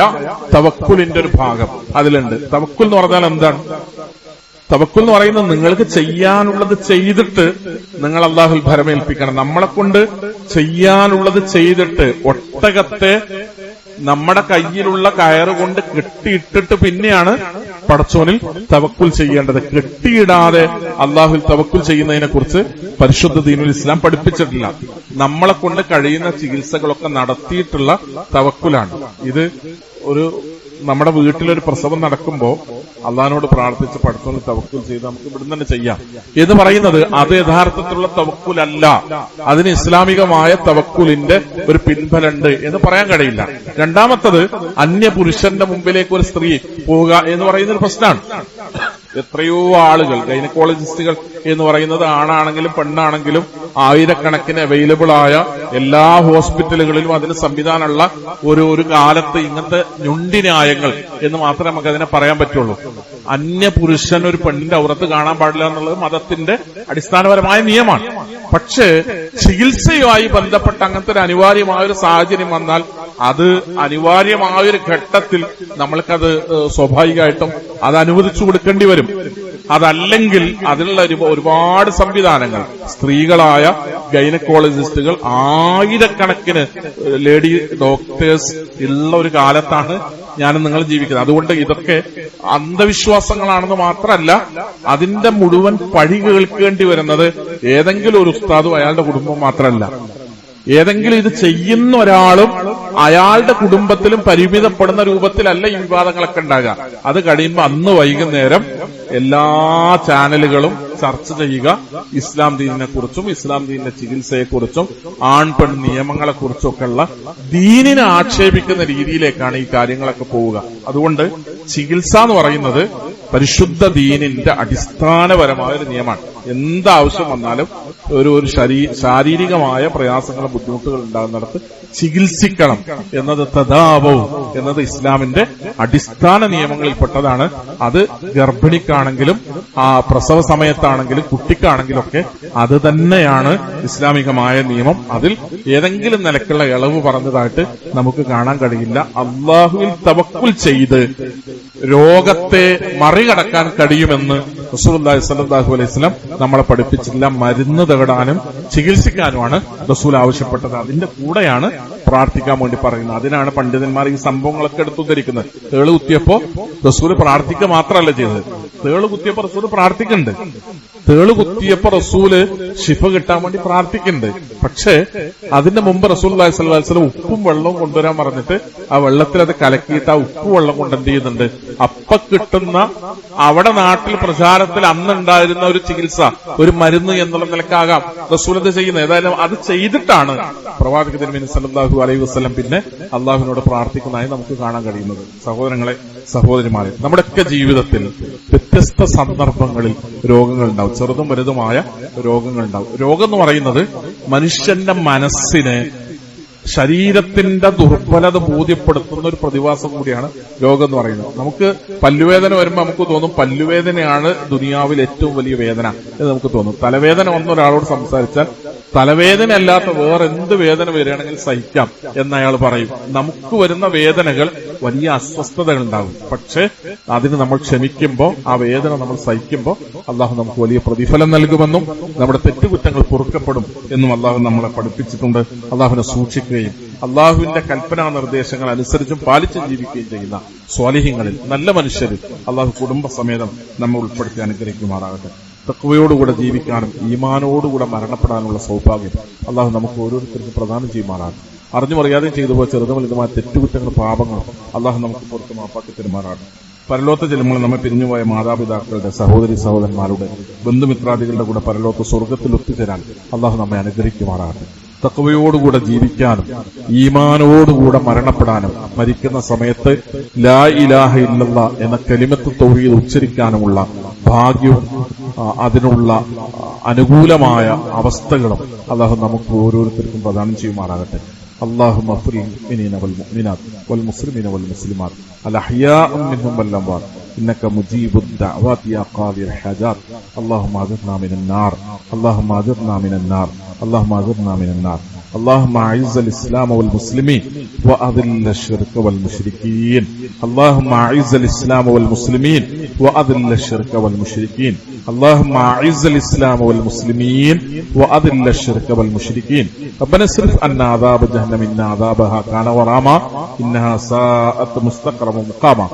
Speaker 1: തവക്കുലിന്റെ ഒരു ഭാഗം അതിലുണ്ട്. തവക്കുൽ എന്ന് പറഞ്ഞാൽ എന്താണ്? തവക്കുൽ എന്ന് പറയുന്നത് നിങ്ങൾക്ക് ചെയ്യാനുള്ളത് ചെയ്തിട്ട് നിങ്ങൾ അല്ലാഹുൽ ഭരമേൽപ്പിക്കണം. നമ്മളെ കൊണ്ട് ചെയ്യാനുള്ളത് ചെയ്തിട്ട് ഒട്ടകത്തെ നമ്മുടെ കയ്യിലുള്ള കയറ് കൊണ്ട് കെട്ടിയിട്ടിട്ട് പിന്നെയാണ് പടച്ചോനിൽ തവക്കുൽ ചെയ്യേണ്ടത്. കെട്ടിയിടാതെ അല്ലാഹുൽ തവക്കുൽ ചെയ്യുന്നതിനെ കുറിച്ച് പരിശുദ്ധ ദീനുൽ ഇസ്ലാം പഠിപ്പിച്ചിട്ടില്ല. നമ്മളെ കൊണ്ട് കഴിയുന്ന ചികിത്സകളൊക്കെ നടത്തിയിട്ടുള്ള തവക്കുലാണ് ഇത്. നമ്മുടെ വീട്ടിലൊരു പ്രസവം നടക്കുമ്പോൾ അള്ളാഹിനോട് പ്രാർത്ഥിച്ച് പടച്ചോനിൽ തവക്കുൽ ചെയ്ത് നമുക്ക് ഇവിടുന്ന് തന്നെ ചെയ്യാം എന്ന് പറയുന്നത് അത് യഥാർത്ഥത്തിലുള്ള തവക്കുലല്ല. അതിന് ഇസ്ലാമികമായ തവക്കുലിന്റെ ഒരു പിൻബലുണ്ട് എന്ന് പറയാൻ കഴിയില്ല. രണ്ടാമത്തത്, അന്യപുരുഷന്റെ മുമ്പിലേക്ക് ഒരു സ്ത്രീ പോവുക എന്ന് പറയുന്നൊരു പ്രശ്നമാണ്. എത്രയോ ആളുകൾ, ഗൈനക്കോളജിസ്റ്റുകൾ എന്ന് പറയുന്നത് ആണാണെങ്കിലും പെണ്ണാണെങ്കിലും ആയിരക്കണക്കിന് അവൈലബിൾ ആയ എല്ലാ ഹോസ്പിറ്റലുകളിലും അതിന് സംവിധാനമുള്ള ഒരു കാലത്ത് ഇങ്ങനത്തെ ഞുണ്ടിന്യായങ്ങൾ എന്ന് മാത്രമേ നമുക്ക് അതിനെ പറയാൻ പറ്റുള്ളൂ. അന്യപുരുഷൻ ഒരു പെണ്ണിന്റെ ഔറത്ത് കാണാൻ പാടില്ല എന്നുള്ളത് മതത്തിന്റെ അടിസ്ഥാനപരമായ നിയമമാണ്. പക്ഷേ ചികിത്സയുമായി ബന്ധപ്പെട്ട അങ്ങനത്തെ ഒരു അനിവാര്യമായ ഒരു സാഹചര്യം വന്നാൽ അത് അനിവാര്യമായൊരു ഘട്ടത്തിൽ നമ്മൾക്കത് സ്വാഭാവികമായിട്ടും അത് അനുവദിച്ചു കൊടുക്കേണ്ടി വരും. അതല്ലെങ്കിൽ അതിനുള്ള ഒരുപാട് സംവിധാനങ്ങൾ, സ്ത്രീകളായ ഗൈനക്കോളജിസ്റ്റുകൾ ആയിരക്കണക്കിന് ലേഡി ഡോക്ടേഴ്സ് ഉള്ള ഒരു കാലത്താണ് ഞാനും നിങ്ങൾ ജീവിക്കുന്നത്. അതുകൊണ്ട് ഇതൊക്കെ അന്ധവിശ്വാസങ്ങളാണെന്ന് മാത്രമല്ല, അതിന്റെ മുഴുവൻ പഴി കേൾക്കേണ്ടി വരുന്നത് ഏതെങ്കിലും ഒരു ഉസ്താദും അയാളുടെ കുടുംബം മാത്രമല്ല, ഏതെങ്കിലും ഇത് ചെയ്യുന്ന ഒരാളും അയാളുടെ കുടുംബത്തിലും പരിമിതപ്പെടുന്ന രൂപത്തിലല്ല ഈ വിവാദങ്ങളൊക്കെ ഉണ്ടാകുക. അത് കഴിയുമ്പോൾ അന്ന് വൈകുന്നേരം എല്ലാ ചാനലുകളും ചർച്ച ചെയ്യുക ഇസ്ലാം ദീനിനെ കുറിച്ചും ഇസ്ലാം ദീനിന്റെ ചികിത്സയെക്കുറിച്ചും ആൺ പെൺ നിയമങ്ങളെക്കുറിച്ചൊക്കെയുള്ള ദീനിനെ ആക്ഷേപിക്കുന്ന രീതിയിലേക്കാണ് ഈ കാര്യങ്ങളൊക്കെ പോവുക. അതുകൊണ്ട് ചികിത്സ എന്ന് പറയുന്നത് പരിശുദ്ധ ദീനിന്റെ അടിസ്ഥാനപരമായ ഒരു നിയമമാണ്. എന്താവശ്യം വന്നാലും ഒരു ശാരീരികമായ പ്രയാസങ്ങളും ബുദ്ധിമുട്ടുകൾ ഉണ്ടാകുന്നിടത്ത് ചികിത്സിക്കണം എന്നത് തദാവവും എന്നത് ഇസ്ലാമിന്റെ അടിസ്ഥാന നിയമങ്ങളിൽപ്പെട്ടതാണ്. അത് ഗർഭിണിക്കാണെങ്കിലും ആ പ്രസവ സമയത്താണെങ്കിലും കുട്ടിക്കാണെങ്കിലും ഒക്കെ അത് തന്നെയാണ് ഇസ്ലാമികമായ നിയമം. അതിൽ ഏതെങ്കിലും നിലക്കുള്ള ഇളവ് പറഞ്ഞതായിട്ട് നമുക്ക് കാണാൻ കഴിയില്ല. അള്ളാഹുവിൽ തവക്കുൽ ചെയ്ത് രോഗത്തെ മറികടക്കാൻ കഴിയുമെന്ന് റസൂലുള്ളാഹി സ്വല്ലല്ലാഹു അലൈഹി വസല്ലം നമ്മളെ പഠിപ്പിച്ചില്ല. മരുന്ന് തേടാനും ചികിത്സിക്കാനുമാണ് റസൂൽ ആവശ്യപ്പെട്ടത്. അതിന്റെ കൂടെയാണ് പ്രാർത്ഥിക്കാൻ വേണ്ടി പറയുന്നത്. അതിനാണ് പണ്ഡിതന്മാർ ഈ സംഭവങ്ങളൊക്കെ എടുത്തുദ്ധരിക്കുന്നത്. തേള് കുത്തിയപ്പോ റസൂൽ പ്രാർത്ഥിക്കുക മാത്രമല്ല ചെയ്തത്, തേള് കുത്തിയപ്പോ റസൂൽ പ്രാർത്ഥിക്കുന്നുണ്ട്. തേള് കുത്തിയപ്പോ റസൂല് ശിഫ കിട്ടാൻ വേണ്ടി പ്രാർത്ഥിക്കുന്നുണ്ട്. പക്ഷേ അതിന്റെ മുമ്പ് റസൂലുള്ളാഹി സ്വല്ലല്ലാഹു അലൈഹി വസല്ലം ഉപ്പും വെള്ളവും കൊണ്ടുവരാൻ പറഞ്ഞിട്ട് ആ വെള്ളത്തിൽ അത് കലക്കിയിട്ട് ആ ഉപ്പ് വെള്ളം കൊണ്ട് എന്ത് ചെയ്യുന്നുണ്ട്, അപ്പൊ കിട്ടുന്ന അവിടെ നാട്ടിൽ പ്രചാരത്തിൽ അന്നുണ്ടായിരുന്ന ഒരു ചികിത്സ, ഒരു മരുന്ന് എന്നുള്ള നിലക്കാകാം റസൂൽ അത് ചെയ്യുന്നത്. ഏതായാലും അത് ചെയ്തിട്ടാണ് പ്രവാചക തിരുമേനി സല്ലല്ലാഹു അലൈഹി വസല്ലം പിന്നെ അള്ളാഹുവിനോട് പ്രാർത്ഥിക്കുന്നതായി നമുക്ക് കാണാൻ കഴിയുന്നത്. സഹോദരങ്ങളെ, സഹോദരിമാരെ, നമ്മുടെയൊക്കെ ജീവിതത്തിൽ വ്യത്യസ്ത സന്ദർഭങ്ങളിൽ രോഗങ്ങൾ ഉണ്ടാവും, ചെറുതും വലുതുമായ രോഗങ്ങൾ ഉണ്ടാവും. രോഗം എന്ന് പറയുന്നത് മനുഷ്യന്റെ മനസ്സിനെ, ശരീരത്തിന്റെ ദുർബലത ബോധ്യപ്പെടുത്തുന്ന ഒരു പ്രതിഭാസം കൂടിയാണ് രോഗം എന്ന് പറയുന്നത്. നമുക്ക് പല്ലുവേദന വരുമ്പോൾ നമുക്ക് തോന്നും പല്ലുവേദനയാണ് ദുനിയാവിൽ ഏറ്റവും വലിയ വേദന എന്ന് നമുക്ക് തോന്നും. തലവേദന ഒന്നൊരാളോട് സംസാരിച്ചാൽ തലവേദന അല്ലാത്ത വേറെന്ത് വേദന വരികയാണെങ്കിൽ സഹിക്കാം എന്നയാൾ പറയും. നമുക്ക് വരുന്ന വേദനകൾ വലിയ അസ്വസ്ഥതകൾ ഉണ്ടാകും. പക്ഷെ അതിന് നമ്മൾ ക്ഷമിക്കുമ്പോൾ, ആ വേദന നമ്മൾ സഹിക്കുമ്പോൾ അള്ളാഹു നമുക്ക് വലിയ പ്രതിഫലം നൽകുമെന്നും നമ്മുടെ തെറ്റുകുറ്റങ്ങൾ പൊറുക്കപ്പെടും എന്നും അള്ളാഹു നമ്മളെ പഠിപ്പിച്ചിട്ടുണ്ട്. അള്ളാഹുവിനെ സൂക്ഷിക്കുകയും അള്ളാഹുവിന്റെ കൽപ്പനാ നിർദ്ദേശങ്ങൾ അനുസരിച്ചും പാലിച്ചും ജീവിക്കുകയും ചെയ്യുന്ന സ്വാലിഹ്യങ്ങളിൽ, നല്ല മനുഷ്യരിൽ അള്ളാഹു കുടുംബസമേതം നമ്മെ ഉൾപ്പെടുത്തി അനുഗ്രഹിക്കുമാറാകട്ടെ. തഖ്വയോടുകൂടെ ജീവിക്കാനും ഈമാനോടുകൂടെ മരണപ്പെടാനുള്ള സൗഭാഗ്യം അള്ളാഹു നമുക്ക് ഓരോരുത്തർക്കും പ്രദാനം ചെയ്യുമാറാകും. അറിഞ്ഞും അറിയാതെയും ചെയ്തു പോയ ചെറുതും വലുതുമായ തെറ്റുകുറ്റങ്ങൾ, പാപങ്ങൾ അള്ളാഹു നമുക്ക് പുറത്ത് മാപ്പാക്കി തരുമാറാകും. പരലോകത്ത് ചെല്ലുമ്പോൾ നമ്മെ പിരിഞ്ഞുപോയ മാതാപിതാക്കളുടെ സഹോദരി സഹോദരന്മാരുടെ ബന്ധുമിത്രാദികളുടെ കൂടെ പരലോകത്ത് സ്വർഗത്തിൽ ഒത്തുചേരാൻ അള്ളാഹു നമ്മെ അനുഗ്രഹിക്കുമാറാകട്ടെ. തഖ്വയോടുകൂടെ ജീവിക്കാനും ഈമാനോടുകൂടെ മരണപ്പെടാനും മരിക്കുന്ന സമയത്ത് ലാ ഇലാഹ ഇല്ലല്ലാഹ് എന്ന കലിമത്ത് തൗഹീദ് ഉച്ചരിക്കാനുമുള്ള ഭാഗ്യവും അതിനുള്ള അനുകൂലമായ അവസ്ഥകളും അല്ലാഹു നമുക്ക് ഓരോരുത്തർക്കും പ്രദാനം ചെയ്യുമാറാകട്ടെ. اللهم اغفر للمؤمنين والمؤمنات والمسلمين والمسلمات الأحياء منهم والأموات إنك مجيب الدعوات يا قاضي الحاجات. اللهم أجرنا من النار، اللهم أجرنا من النار، اللهم أجرنا من النار. اللهم أعز الإسلام والمسلمين وأذل الشرك والمشركين. اللهم أعز الإسلام والمسلمين وأذل الشرك والمشركين. اللهم أعز الإسلام والمسلمين وأذل الشرك والمشركين. ربنا اصرف عنا عذاب جهنم إن عذابها كان غراما إنها ساءت مستقرا ومقاما.